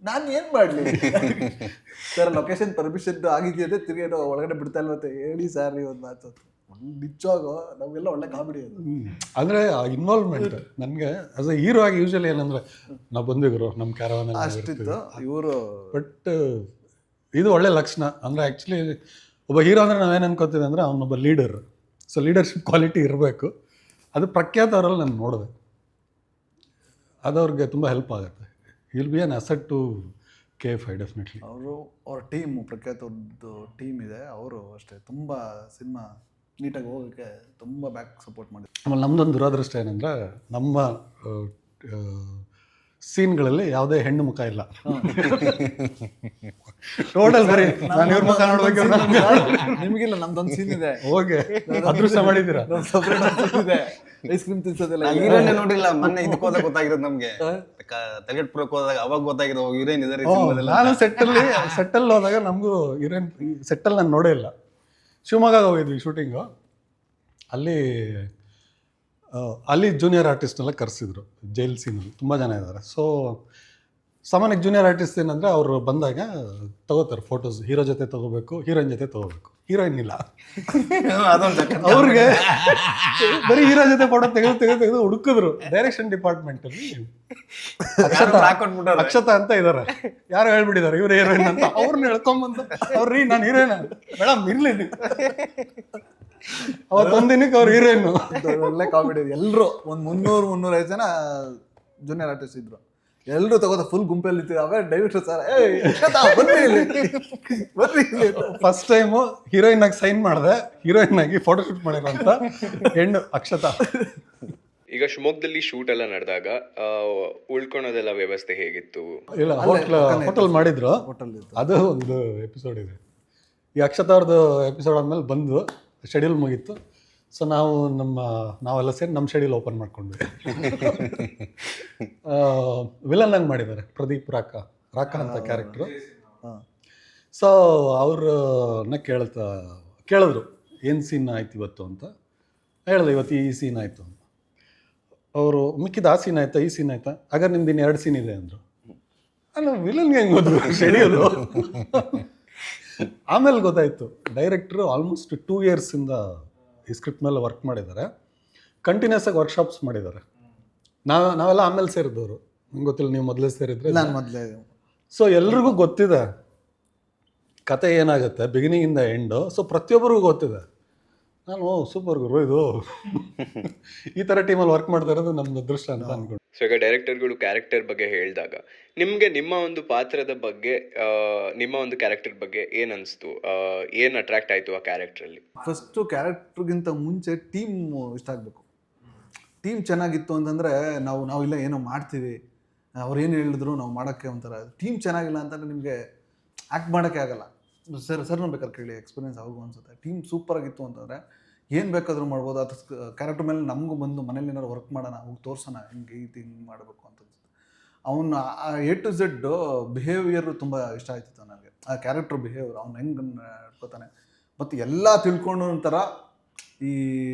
B: ನಾನು ಏನು ಮಾಡಲಿ ಸರ್, ಲೊಕೇಶನ್ ಪರ್ಮಿಷನ್ ಆಗಿದೆಯದೇ ತಿರುಗೇನೋ ಒಳಗಡೆ ಬಿಡ್ತಾ ಇಲ್ವಂತೆ, ಹೇಳಿ ಸರ್ ನೀವು ಒಂದು ಮಾತು. ನಿಜವಾಗೋ ನಮಗೆಲ್ಲ ಒಳ್ಳೆ ಕಾಮಿಡಿ ಅದು.
A: ಅಂದರೆ ಆ ಇನ್ವಾಲ್ವ್ಮೆಂಟ್ ನನಗೆ ಆಸ್ ಎ ಹೀರೋ ಆಗಿ ಯೂಶಲಿ ಏನಂದರೆ ನಾವು ಬಂದಿದ್ರು ನಮ್ಮ ಕ್ಯಾರವಾನಲ್ಲಿ
B: ಅಷ್ಟಿತ್ತು ಇವರು.
A: ಬಟ್ ಇದು ಒಳ್ಳೆ ಲಕ್ಷಣ. ಅಂದರೆ ಆ್ಯಕ್ಚುಲಿ ಒಬ್ಬ ಹೀರೋ ಅಂದರೆ ನಾವೇನು ಅನ್ಕೋತೀವಿ ಅಂದರೆ ಅವನೊಬ್ಬ ಲೀಡರ್. ಸೊ ಲೀಡರ್ಶಿಪ್ ಕ್ವಾಲಿಟಿ ಇರಬೇಕು. ಅದು ಪ್ರಖ್ಯಾತ ಅವರಲ್ಲಿ ನಾನು ನೋಡಿದೆ, ಅದು ಅವ್ರಿಗೆ ತುಂಬ ಹೆಲ್ಪ್ ಆಗುತ್ತೆ. Will be an asset to KFI definitely.
B: ಅವ್ರ ಟೀಮು, ಪ್ರಖ್ಯಾತ ಅವ್ರದ್ದು ಟೀಮ್ ಇದೆ, ಅವರು ಅಷ್ಟೇ ತುಂಬ ಸಿನಿಮಾ ನೀಟಾಗಿ ಹೋಗೋಕ್ಕೆ ತುಂಬ ಬ್ಯಾಕ್ ಸಪೋರ್ಟ್ ಮಾಡಿದ್ರು.
A: ಆಮೇಲೆ ನಮ್ಮದೊಂದು ದುರಾದೃಷ್ಟ ಏನಂದರೆ ನಮ್ಮ ಸೀನ್ಗಳಲ್ಲಿ ಯಾವುದೇ ಹೆಣ್ಣು ಮುಖ ಇಲ್ಲ. ಟೋಟಲ್ ಬರೀ ನಾನು ಇವ್ರ ಮುಖ ನೋಡ್ಬೇಕು.
B: ನಿಮಗಿಲ್ಲ, ನಮ್ದೊಂದು ಸೀನ್ ಇದೆ,
A: ಹೋಗಿ ಅದೃಷ್ಟ ಮಾಡಿದ್ದೀರಾ.
B: Ice cream ತಿನ್ಸೋದಿಲ್ಲ.
D: ಹೀರೋಯಿನ್ ನೋಡಿಲ್ಲ, ಮೊನ್ನೆ ಇದಕ್ಕೆ ಹೋದಾಗ ಗೊತ್ತಾಗಿರೋದು ನಮಗೆ, ತೆಗೆಟ್ಪುರಕ್ಕೆ ಹೋದಾಗ ಅವಾಗ ಗೊತ್ತಾಗಿರೋ ಹೀರೋಯಿನ್ ಇದಾರೆ.
A: ನಾನು ಸೆಟ್ಟಲ್ಲಿ ಹೋದಾಗ ನಮಗೂ ಹೀರೋಯಿನ್ ಸೆಟ್ಟಲ್ಲಿ ನಾನು ನೋಡೇ ಇಲ್ಲ. ಶಿವಮೊಗ್ಗ ಹೋಗಿದ್ವಿ ಶೂಟಿಂಗು. ಅಲ್ಲಿ ಜೂನಿಯರ್ ಆರ್ಟಿಸ್ಟ್ನೆಲ್ಲ ಕರೆಸಿದ್ರು ಜೈಲ್ ಸೀನಲ್ಲಿ, ತುಂಬ ಜನ ಇದ್ದಾರೆ. ಸೊ ಸಾಮಾನ್ಯಕ್ಕೆ ಜೂನಿಯರ್ ಆರ್ಟಿಸ್ಟ್ ಏನಂದರೆ ಅವರು ಬಂದಾಗ ತಗೋತಾರೆ ಫೋಟೋಸ್, ಹೀರೋ ಜೊತೆ ತೊಗೋಬೇಕು, ಹೀರೋಯಿನ್ ಜೊತೆ ತೊಗೋಬೇಕು. ಹೀರೋಯಿನ್ ಇಲ್ಲ, ಅವ್ರಿಗೆ ಬರೀ ಹೀರೋ ಜೊತೆ ಫೋಟೋ ತೆಗೆದು ಹುಡುಕಿದ್ರು. ಡೈರೆಕ್ಷನ್ ಡಿಪಾರ್ಟ್ಮೆಂಟಲ್ಲಿ ಅಕ್ಷತಾ ಅಂತ ಇದ್ದಾರೆ, ಯಾರು ಹೇಳ್ಬಿಟ್ಟಿದ್ದಾರೆ ಇವ್ರು ಹೀರೋಯಿನ್ ಅಂತ. ಅವ್ರನ್ನ ಹೇಳ್ಕೊಂಬಂದು ಅವ್ರಿ ನಾನು ಹೀರೋಯಿನ್ ಮೇಡಮ್ ಇರ್ಲಿ, ಅವತ್ತೊಂದಿನಕ್ಕೆ ಅವ್ರು ಹೀರೋಯಿನ್.
B: ಒಳ್ಳೆ ಕಾಮಿಡಿ. ಎಲ್ಲರೂ ಒಂದು 300-305 ಜನ ಜೂನಿಯರ್ ಆರ್ಟಿಸ್ಟ್ ಇದ್ರು, ಎಲ್ಲರೂ ತಗೋತ ಫುಲ್ ಗುಂಪಲ್ಲಿ ಇರ್ತೀವಿ. ಆಮೇಲೆ director sir
A: first time heroine ಆಗಿ ಸೈನ್ ಮಾಡಿದೆ, ಹೀರೋಯಿನ್ ಆಗಿ ಫೋಟೋ ಶೂಟ್ ಮಾಡಿರೋಂಥ ಹೆಣ್ಣು ಅಕ್ಷತಾ.
C: ಈಗ ಶಿವಮೊಗ್ಗದಲ್ಲಿ ಶೂಟ್ ಎಲ್ಲ ನಡೆದಾಗ ಉಳ್ಕೊಳೋದೆಲ್ಲ ವ್ಯವಸ್ಥೆ ಹೇಗಿತ್ತು?
A: ಇಲ್ಲ, ಹೋಟೆಲ್ ಮಾಡಿದ್ರು, ಅದು ಒಂದು ಎಪಿಸೋಡ್ ಇದೆ. ಈ ಅಕ್ಷತಾ ಅವ್ರದ್ದು ಎಪಿಸೋಡ್ ಆದ್ಮೇಲೆ ಬಂದು ಶೆಡ್ಯೂಲ್ ಮುಗೀತು. ಸೊ ನಾವೆಲ್ಲ ಸೇರಿ ನಮ್ಮ ಶೆಡ್ಯೂಲ್ ಓಪನ್ ಮಾಡ್ಕೊಂಡ್ವಿ. ವಿಲನ್ ಆಗಿ ಮಾಡಿದ್ದಾರೆ ಪ್ರದೀಪ್ ರಾಕ ಅಂತ ಕ್ಯಾರೆಕ್ಟ್ರು. ಸೊ ಅವ್ರನ್ನ ಕೇಳಿದ್ರು ಏನು ಸೀನ್ ಆಯ್ತು ಇವತ್ತು ಅಂತ. ಹೇಳಿದೆ ಇವತ್ತು ಈ ಸೀನ್ ಆಯಿತು ಅಂತ. ಅವರು ಮಿಕ್ಕಿದ ಆ ಸೀನ್ ಆಯ್ತಾ, ಈ ಸೀನ್ ಆಯ್ತಾ, ಹಾಗಾದ್ರೆ ನಿಮ್ದು ಇನ್ನು 2 ಸೀನ್ ಇದೆ ಅಂದರು. ಅಲ್ಲ, ವಿಲನ್ಗೆ ಹೆಂಗೆ ಹೋದ್ರು ಶೆಡ್ಯೂಲು? ಆಮೇಲೆ ಗೊತ್ತಾಯಿತು, ಡೈರೆಕ್ಟ್ರು ಆಲ್ಮೋಸ್ಟ್ 2 ಇಯರ್ಸಿಂದ ಈ ಸ್ಕ್ರಿಪ್ಟ್ ಮೇಲೆ ವರ್ಕ್ ಮಾಡಿದ್ದಾರೆ, ಕಂಟಿನ್ಯೂಸ್ ಆಗಿ ವರ್ಕ್ಶಾಪ್ಸ್ ಮಾಡಿದ್ದಾರೆ. ನಾವೆಲ್ಲ ಆಮೇಲೆ ಸೇರಿದವರು, ನಿಮ್ಗೆ ಗೊತ್ತಿಲ್ಲ, ನೀವು ಮೊದಲೇ ಸೇರಿದ್ರೆ.
B: ನಾನು ಮೊದಲೇ.
A: ಸೊ ಎಲ್ರಿಗೂ ಗೊತ್ತಿದೆ ಕತೆ ಏನಾಗುತ್ತೆ ಬಿಗಿನಿಂಗಿಂದ ಎಂಡು. ಸೊ ಪ್ರತಿಯೊಬ್ಬರಿಗೂ ಗೊತ್ತಿದೆ. ನಾನು ಸೂಪರ್ ಗುರು, ಇದು ಈ ಥರ ಟೀಮಲ್ಲಿ ವರ್ಕ್ ಮಾಡ್ತಾ ಇರೋದು ನಮ್ದು ಅದೃಷ್ಟ ಅಂತ ಅನ್ಕೊಂಡು.
C: ಸೊ ಈಗ ಡೈರೆಕ್ಟರ್ಗಳು ಕ್ಯಾರೆಕ್ಟರ್ ಬಗ್ಗೆ ಹೇಳಿದಾಗ ನಿಮಗೆ ನಿಮ್ಮ ಒಂದು ಪಾತ್ರದ ಬಗ್ಗೆ, ನಿಮ್ಮ ಒಂದು ಕ್ಯಾರೆಕ್ಟರ್ ಬಗ್ಗೆ ಏನು ಅನಿಸ್ತು? ಏನು ಅಟ್ರಾಕ್ಟ್ ಆಯಿತು ಆ ಕ್ಯಾರೆಕ್ಟ್ರಲ್ಲಿ?
B: ಫಸ್ಟು ಕ್ಯಾರೆಕ್ಟ್ರಿಗಿಂತ ಮುಂಚೆ ಟೀಮ್ ಇಷ್ಟ ಆಗಬೇಕು. ಟೀಮ್ ಚೆನ್ನಾಗಿತ್ತು ಅಂತಂದರೆ ನಾವು ಇಲ್ಲ ಏನೋ ಮಾಡ್ತೀವಿ, ಅವ್ರು ಏನು ಹೇಳಿದ್ರು ನಾವು ಮಾಡೋಕ್ಕೆ ಒಂಥರ. ಟೀಮ್ ಚೆನ್ನಾಗಿಲ್ಲ ಅಂತಂದರೆ ನಿಮಗೆ ಆ್ಯಕ್ಟ್ ಮಾಡೋಕ್ಕೆ ಆಗಲ್ಲ. ಸರ್ನ ಬೇಕಾದ್ರೆ ಕೇಳಿ, ಎಕ್ಸ್ಪೀರಿಯನ್ಸ್ ಆಗೋದು ಅನ್ಸುತ್ತೆ. ಟೀಮ್ ಸೂಪರಾಗಿತ್ತು ಅಂತಂದರೆ ಏನು ಬೇಕಾದರೂ ಮಾಡ್ಬೋದು. ಅದು ಕ್ಯಾರೆಕ್ಟರ್ ಮೇಲೆ ನಮಗೂ ಬಂದು ಮನೇಲಿ ಏನಾದ್ರು ವರ್ಕ್ ಮಾಡೋಣ, ಹೋಗಿ ತೋರ್ಸೋಣ, ಹಿಂಗೆ ಮಾಡಬೇಕು ಅಂತ ಅನ್ಸುತ್ತೆ. ಅವನ A to Z ಬಿಹೇವಿಯರು ತುಂಬ ಇಷ್ಟ ಆಯ್ತಿತ್ತು ನನಗೆ. ಆ ಕ್ಯಾರೆಕ್ಟರ್ ಬಿಹೇವಿಯರ್, ಅವ್ನು ಹೆಂಗೆ ನಡ್ಕೋತಾನೆ ಮತ್ತು ಎಲ್ಲ ತಿಳ್ಕೊಂಡು ಒಂಥರ ಈ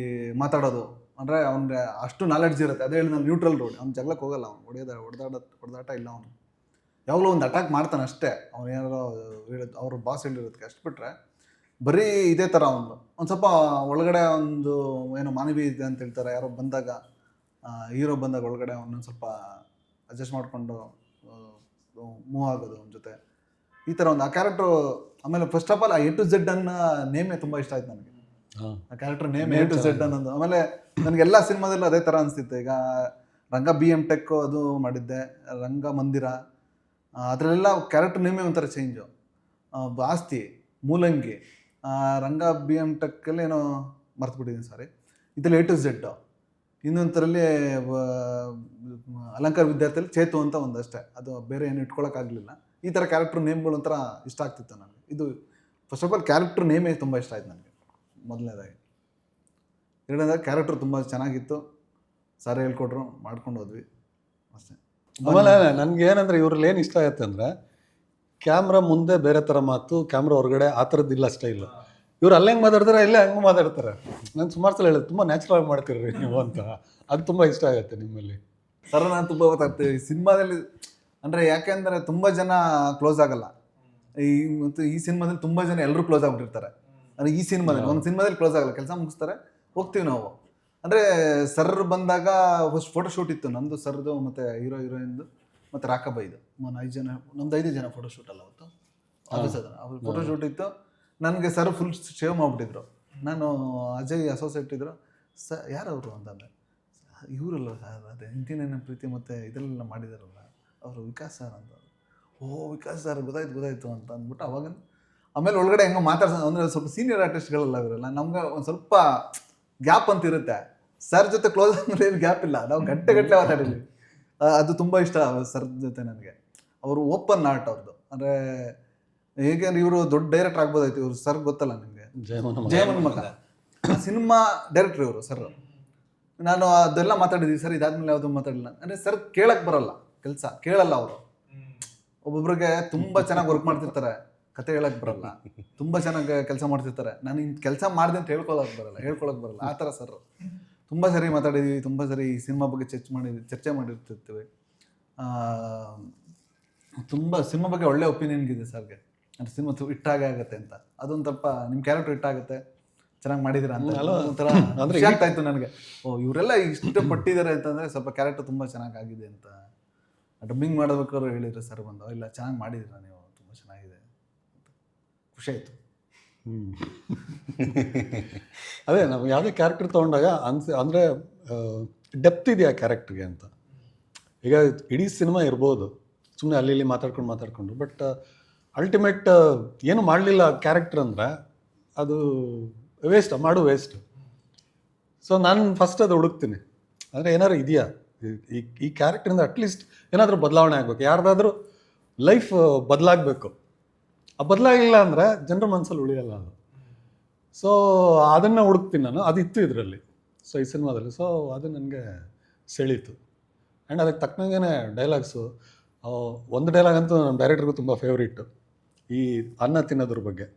B: ಮಾತಾಡೋದು, ಅಂದರೆ ಅವ್ನಿಗೆ ಅಷ್ಟು ನಾಲೆಡ್ಜ್ ಇರುತ್ತೆ. ಅದೇ ಹೇಳಿ ನಾನು ನ್ಯೂಟ್ರಲ್ ರೋಡ್, ಅವ್ನು ಜಗಳಕ್ಕೆ ಹೋಗಲ್ಲ, ಅವ್ನು ಹೊಡೆದಾಟ ಇಲ್ಲ. ಅವನು ಯಾವಾಗಲೂ ಒಂದು ಅಟ್ಯಾಕ್ ಮಾಡ್ತಾನೆ ಅಷ್ಟೇ. ಅವ್ನು ಏನಾರು ಹೇಳಿದ್ದು ಅವ್ರ ಬಾಸ್ ಹೇಳಿರೋದಕ್ಕೆ ಅಷ್ಟು ಬಿಟ್ಟರೆ ಬರೀ ಇದೇ ಥರ ಅವನು. ಒಂದು ಸ್ವಲ್ಪ ಒಳಗಡೆ ಒಂದು ಏನೋ ಮಾನವೀಯ ಇದೆ ಅಂತ ಹೇಳ್ತಾರೆ. ಯಾರೋ ಬಂದಾಗ, ಹೀರೋ ಬಂದಾಗ ಒಳಗಡೆ ಅವನೊಂದು ಸ್ವಲ್ಪ ಅಡ್ಜಸ್ಟ್ ಮಾಡಿಕೊಂಡು ಮೂವ್ ಆಗೋದು ಅವನ ಜೊತೆ, ಈ ಥರ ಒಂದು ಆ ಕ್ಯಾರೆಕ್ಟ್ರು. ಆಮೇಲೆ ಫಸ್ಟ್ ಆಫ್ ಆಲ್ ಆ A to Z ಅನ್ನೋ ನೇಮೇ ತುಂಬ ಇಷ್ಟ ಆಯ್ತು ನನಗೆ. ಆ character name A to Z ಅನ್ನೋದು. ಆಮೇಲೆ ನನಗೆಲ್ಲ ಸಿನಿಮಾದಲ್ಲೂ ಅದೇ ಥರ ಅನಿಸ್ತಿತ್ತು. ಈಗ ರಂಗ BM.Tech ಅದು ಮಾಡಿದ್ದೆ, ರಂಗ ಮಂದಿರ, ಅದರಲ್ಲೆಲ್ಲ ಕ್ಯಾರೆಕ್ಟರ್ ನೇಮೇ ಒಂಥರ ಚೇಂಜು. ಆಸ್ತಿ, ಮೂಲಂಗಿ, ರಂಗ BM.Tech ಏನೋ ಮರ್ತುಬಿಟ್ಟಿದ್ದೀನಿ ಸಾರಿ. ಇದರಲ್ಲಿ A to Z ಇನ್ನೊಂದರಲ್ಲಿ ಅಲಂಕಾರ ವಿದ್ಯಾರ್ಥಿಯಲ್ಲಿ ಚೇತು ಅಂತ ಒಂದಷ್ಟೇ, ಅದು ಬೇರೆ ಏನು ಇಟ್ಕೊಳಕ್ಕಾಗಲಿಲ್ಲ. ಈ ಥರ ಕ್ಯಾರೆಕ್ಟರ್ ನೇಮ್ಗಳು ಒಂಥರ ಇಷ್ಟ ಆಗ್ತಿತ್ತು ನನಗೆ. ಇದು ಫಸ್ಟ್ ಆಫ್ ಆಲ್ ಕ್ಯಾರೆಕ್ಟರ್ ನೇಮೇ ತುಂಬ ಇಷ್ಟ ಆಯ್ತು ನನಗೆ ಮೊದಲನೇದಾಗಿ. ಎರಡನೇದಾಗಿ ಕ್ಯಾರೆಕ್ಟರ್ ತುಂಬ ಚೆನ್ನಾಗಿತ್ತು, ಸರ್ ಹೇಳ್ಕೊಟ್ರು, ಮಾಡ್ಕೊಂಡು ಹೋದ್ವಿ ಅಷ್ಟೇ.
A: ಆಮೇಲೆ ನನಗೆ ಏನಂದರೆ ಇವ್ರಲ್ಲಿ ಏನು ಇಷ್ಟ ಆಗುತ್ತೆ ಅಂದರೆ ಕ್ಯಾಮ್ರಾ ಮುಂದೆ ಬೇರೆ ಥರ ಮಾತು, ಕ್ಯಾಮ್ರಾ ಹೊರಗಡೆ ಆ ಥರದ್ದಿಲ್ಲ ಸ್ಟೈಲು. ಇವ್ರು ಅಲ್ಲೇ ಹೆಂಗೆ ಮಾತಾಡ್ತಾರೆ ಇಲ್ಲೇ ಹಂಗೆ ಮಾತಾಡ್ತಾರೆ. ನಾನು ಸುಮಾರು ಸಲ ಹೇಳಿದೆ ತುಂಬ ನ್ಯಾಚುರಲ್ ಆಗಿ ಮಾಡ್ತೀರಿ ನೀವು ಅಂತ. ಅದು ತುಂಬ ಇಷ್ಟ ಆಗುತ್ತೆ ನಿಮ್ಮಲ್ಲಿ.
B: ಸರ್ ನಾನು ತುಂಬ ಗೊತ್ತಾಗ್ತೀವಿ ಸಿನಿಮಾದಲ್ಲಿ, ಅಂದರೆ ಯಾಕೆಂದರೆ ತುಂಬ ಜನ ಕ್ಲೋಸ್ ಆಗಲ್ಲ. ಮತ್ತು ಈ ಸಿನಿಮಾದಲ್ಲಿ ತುಂಬ ಜನ ಎಲ್ಲರೂ ಕ್ಲೋಸ್ ಆಗಿಬಿಟ್ಟಿರ್ತಾರೆ. ಅಂದರೆ ಈ ಸಿನಿಮಾದಲ್ಲಿ ಒಂದು ಸಿನಿಮಾದಲ್ಲಿ ಕ್ಲೋಸ್ ಆಗಲ್ಲ, ಕೆಲಸ ಮುಗಿಸ್ತಾರೆ, ಹೋಗ್ತೀವಿ ನಾವು. ಅಂದರೆ ಸರ್ ಬಂದಾಗ ಫಸ್ಟ್ ಫೋಟೋಶೂಟ್ ಇತ್ತು ನಂದು, ಸರ್ದು ಮತ್ತು ಹೀರೋಯಿನ್ದು ಮತ್ತು ರಾಕಬೈದು 5 ಜನ, ನಮ್ದು 5 ಜನ ಫೋಟೋಶೂಟ್ ಅಲ್ಲ ಅವತ್ತು ಆಫೀಸದ ಅವ್ರು ಫೋಟೋಶೂಟ್ ಇತ್ತು. ನನಗೆ ಸರ್ ಫುಲ್ ಶೇವ್ ಮಾಡಿಬಿಟ್ಟಿದ್ರು. ನಾನು ಅಜಯ್ ಅಸೋಸಿಯೇಟ್ ಇದ್ರು, ಯಾರವರು ಅಂತಂದರೆ ಇವರಲ್ಲ ಸರ್, ಅದೇ ಇಂತಿನ ಪ್ರೀತಿ ಮತ್ತು ಇದರಲ್ಲೆಲ್ಲ ಮಾಡಿದಾರಲ್ಲ ಅವರು ವಿಕಾಸ್ ಸರ್ ಅಂತ. ಓ ವಿಕಾಸ್ ಸರ್ ಗೊತ್ತಾಯ್ತು ಅಂತ ಅಂದ್ಬಿಟ್ಟು ಅವಾಗ ಆಮೇಲೆ ಒಳಗಡೆ ಹೆಂಗೋ ಅಂದರೆ ಸ್ವಲ್ಪ ಸೀನಿಯರ್ ಆರ್ಟಿಸ್ಟ್ಗಳೆಲ್ಲ ಇವರೆಲ್ಲ ನಮ್ಗೆ ಒಂದು ಸ್ವಲ್ಪ ಗ್ಯಾಪ್ ಅಂತ ಇರುತ್ತೆ. ಸರ್ ಜೊತೆ ಕ್ಲೋಸ್ ಆದಮೇಲೆ ಏನು ಗ್ಯಾಪ್ ಇಲ್ಲ, ನಾವು ಗಂಟೆ ಮಾತಾಡಿದ್ವಿ. ಅದು ತುಂಬ ಇಷ್ಟ ಸರ್ ಜೊತೆ ನನಗೆ. ಅವರು ಓಪನ್ ಆರ್ಟ್ ಅವ್ರದ್ದು, ಅಂದರೆ ಹೇಗೆ ಇವರು ದೊಡ್ಡ ಡೈರೆಕ್ಟರ್ ಆಗ್ಬೋದಾಯ್ತು. ಇವರು ಸರ್ ಗೊತ್ತಲ್ಲ ನಿಮಗೆ, ಜಯಮನ್ ಮಗ ಸಿನಿಮಾ ಡೈರೆಕ್ಟ್ರ್ ಇವರು ಸರ್. ನಾನು ಅದೆಲ್ಲ ಮಾತಾಡಿದ್ವಿ ಸರ್, ಇದಾದ್ಮೇಲೆ ಯಾವುದೂ ಮಾತಾಡಿಲ್ಲ. ಅಂದರೆ ಸರ್ ಕೇಳಕ್ಕೆ ಬರಲ್ಲ, ಕೆಲಸ ಕೇಳಲ್ಲ ಅವರು. ಒಬ್ಬೊಬ್ರಿಗೆ ತುಂಬ ಚೆನ್ನಾಗಿ ವರ್ಕ್ ಮಾಡ್ತಿರ್ತಾರೆ, ಕತೆ ಹೇಳಕ್ಕೆ ಬರಲ್ಲ, ತುಂಬ ಚೆನ್ನಾಗಿ ಕೆಲಸ ಮಾಡ್ತಿರ್ತಾರೆ. ನಾನು ಇಂಥ ಕೆಲಸ ಮಾಡಿದೆ ಅಂತ ಹೇಳ್ಕೊಳಕ್ಕೆ ಬರಲ್ಲ ಆ ಥರ ಸರ್. ತುಂಬ ಸರಿ ಮಾತಾಡಿದ್ವಿ, ತುಂಬ ಸರಿ ಈ ಸಿನಿಮಾ ಬಗ್ಗೆ ಚರ್ಚೆ ಮಾಡಿರ್ತಿರ್ತೀವಿ. ತುಂಬ ಸಿನಿಮಾ ಬಗ್ಗೆ ಒಳ್ಳೆ ಒಪಿನಿಯನ್ ಇದೆ ಸರ್ಗೆ. ಅಂದರೆ ಸಿನಿಮಾ ಇಟ್ಟಾಗೆ ಆಗುತ್ತೆ ಅಂತ, ಅದೊಂದು ಸ್ವಲ್ಪ ನಿಮ್ಮ ಕ್ಯಾರೆಕ್ಟರ್ ಇಟ್ಟಾಗುತ್ತೆ, ಚೆನ್ನಾಗಿ ಮಾಡಿದ್ದೀರಾ ಅಂತ ಒಂಥರ ಖುಷಿ ಆಗ್ತಾಯಿತ್ತು ನನಗೆ. ಓ ಇವರೆಲ್ಲ ಇಷ್ಟಪಟ್ಟಿದ್ದಾರೆ ಅಂತಂದರೆ ಸ್ವಲ್ಪ ಕ್ಯಾರೆಕ್ಟರ್ ತುಂಬ ಚೆನ್ನಾಗಾಗಿದೆ ಅಂತ. ಡಬ್ಬಿಂಗ್ ಮಾಡಬೇಕಾದ್ರು ಹೇಳಿದ್ರು ಸರ್ ಬಂದು, ಇಲ್ಲ ಚೆನ್ನಾಗಿ ಮಾಡಿದ್ದೀರಾ ನೀವು, ತುಂಬ ಚೆನ್ನಾಗಿದೆ, ಖುಷಿ ಆಯಿತು.
A: ಅದೇ ನಾವು ಯಾವುದೇ ಕ್ಯಾರೆಕ್ಟರ್ ತೊಗೊಂಡಾಗ ಅಂದರೆ ಡೆಪ್ತ್ ಇದೆಯಾ ಕ್ಯಾರೆಕ್ಟ್ರಿಗೆ ಅಂತ. ಈಗ ಇಡೀ ಸಿನಿಮಾ ಇರ್ಬೋದು ಸುಮ್ಮನೆ ಅಲ್ಲಿ ಇಲ್ಲಿ ಮಾತಾಡ್ಕೊಂಡು, ಬಟ್ ಅಲ್ಟಿಮೇಟ್ ಏನು ಮಾಡಲಿಲ್ಲ ಕ್ಯಾರೆಕ್ಟರ್ ಅಂದರೆ ಅದು ವೇಸ್ಟ್. ಸೊ ನಾನು ಫಸ್ಟ್ ಅದು ಹುಡುಕ್ತೀನಿ, ಅಂದರೆ ಏನಾದ್ರು ಇದೆಯಾ ಈ ಕ್ಯಾರೆಕ್ಟ್ರಿಂದ ಅಟ್ಲೀಸ್ಟ್ ಏನಾದರೂ ಬದಲಾವಣೆ ಆಗಬೇಕು, ಯಾರ್ದಾದ್ರೂ ಲೈಫ್ ಬದಲಾಗಬೇಕು. ಆ ಬದಲಾಗಿಲ್ಲ ಅಂದರೆ ಜನರ ಮನಸ್ಸಲ್ಲಿ ಉಳಿಯಲ್ಲ ಅದು. ಸೊ ಅದನ್ನು ಹುಡುಕ್ತೀನಿ ನಾನು, ಅದಿತ್ತು ಇದರಲ್ಲಿ. ಸೊ ಈ ಸಿನಿಮಾದಲ್ಲಿ ಸೊ ಅದು ನನಗೆ ಸೆಳೀತು. ಆ್ಯಂಡ್ ಅದಕ್ಕೆ ತಕ್ಕನಾಗೇ ಡೈಲಾಗ್ಸು, ಒಂದು ಡೈಲಾಗ್ ಅಂತೂ ನಮ್ಮ ಡೈರೆಕ್ಟ್ರಿಗೂ ತುಂಬ ಫೇವ್ರೇಟು, ಈ ಅನ್ನ ತಿನ್ನೋದ್ರ ಬಗ್ಗೆ.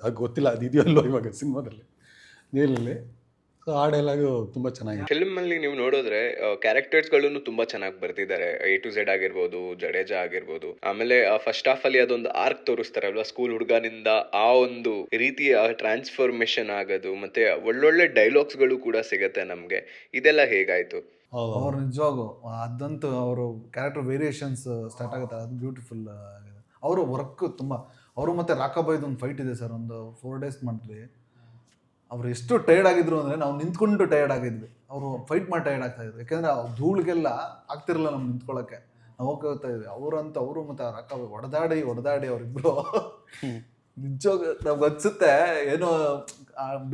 A: ಅದು ಗೊತ್ತಿಲ್ಲ ಅದು ಇದೆಯೋ ಅಲ್ಲೋ ಇವಾಗ ಸಿನಿಮಾದಲ್ಲಿ ನೀರಲ್ಲಿ. ಸೊ ಆ ಡೈಲಾಗು ತುಂಬ ಚೆನ್ನಾಗಿದೆ.
C: ಫಿಲ್ಮಲ್ಲಿ ನೀವು ನೋಡಿದ್ರೆ ಕ್ಯಾರೆಕ್ಟರ್ಸ್ಗಳನ್ನು ತುಂಬ ಚೆನ್ನಾಗಿ ಬರ್ತಿದ್ದಾರೆ. A to Z ಆಗಿರ್ಬೋದು, ಜಡೇಜಾ ಆಗಿರ್ಬೋದು. ಆಮೇಲೆ ಫಸ್ಟ್ ಹಾಫ್ ಅಲ್ಲಿ ಅದೊಂದು ಆರ್ಕ್ ತೋರಿಸ್ತಾರಲ್ವಾ, ಸ್ಕೂಲ್ ಹುಡುಗನಿಂದ ಆ ಒಂದು ರೀತಿಯ ಟ್ರಾನ್ಸ್ಫಾರ್ಮೇಶನ್ ಆಗೋದು, ಮತ್ತೆ ಒಳ್ಳೊಳ್ಳೆ ಡೈಲಾಗ್ಸ್ಗಳು ಕೂಡ ಸಿಗುತ್ತೆ ನಮಗೆ. ಇದೆಲ್ಲ ಹೇಗಾಯ್ತು?
B: ಅವ್ರು ನಿಜವಾಗೂ ಅದಂತೂ ಅವರು ಕ್ಯಾರೆಕ್ಟರ್ ವೇರಿಯೇಷನ್ಸ್ ಸ್ಟಾರ್ಟ್ ಆಗುತ್ತೆ, ಅದು ಬ್ಯೂಟಿಫುಲ್ ಆಗಿದೆ. ಅವರು ವರ್ಕ್ ತುಂಬ, ಅವರು ಮತ್ತು ರಾಕಾಬಾಯ್ದು ಒಂದು ಫೈಟ್ ಇದೆ ಸರ್, ಒಂದು 4 days ಮಾಡಿದ್ವಿ. ಅವ್ರು ಎಷ್ಟು ಟೈರ್ಡ್ ಆಗಿದ್ರು ಅಂದರೆ ನಾವು ನಿಂತ್ಕೊಂಡು ಟೈರ್ಡ್ ಆಗಿದ್ವಿ, ಅವರು ಫೈಟ್ ಮಾಡಿ ಟೈರ್ಡ್ ಆಗ್ತಾಯಿದ್ರು. ಯಾಕೆಂದರೆ ಧೂಳಿಗೆಲ್ಲ ಆಗ್ತಿರಲಿಲ್ಲ ನಮ್ಗೆ ನಿಂತ್ಕೊಳ್ಳೋಕ್ಕೆ, ನಾವು ಹೋಗ್ತಾ ಇದ್ವಿ. ಅವರು ಮತ್ತು ರಾಕಾಬಾಯ್ ಹೊಡೆದಾಡಿ ಅವರಿಬ್ಬರು ನಿಜವಾಗ ನಮ್ಗೆ ಅನ್ಸುತ್ತೆ ಏನೋ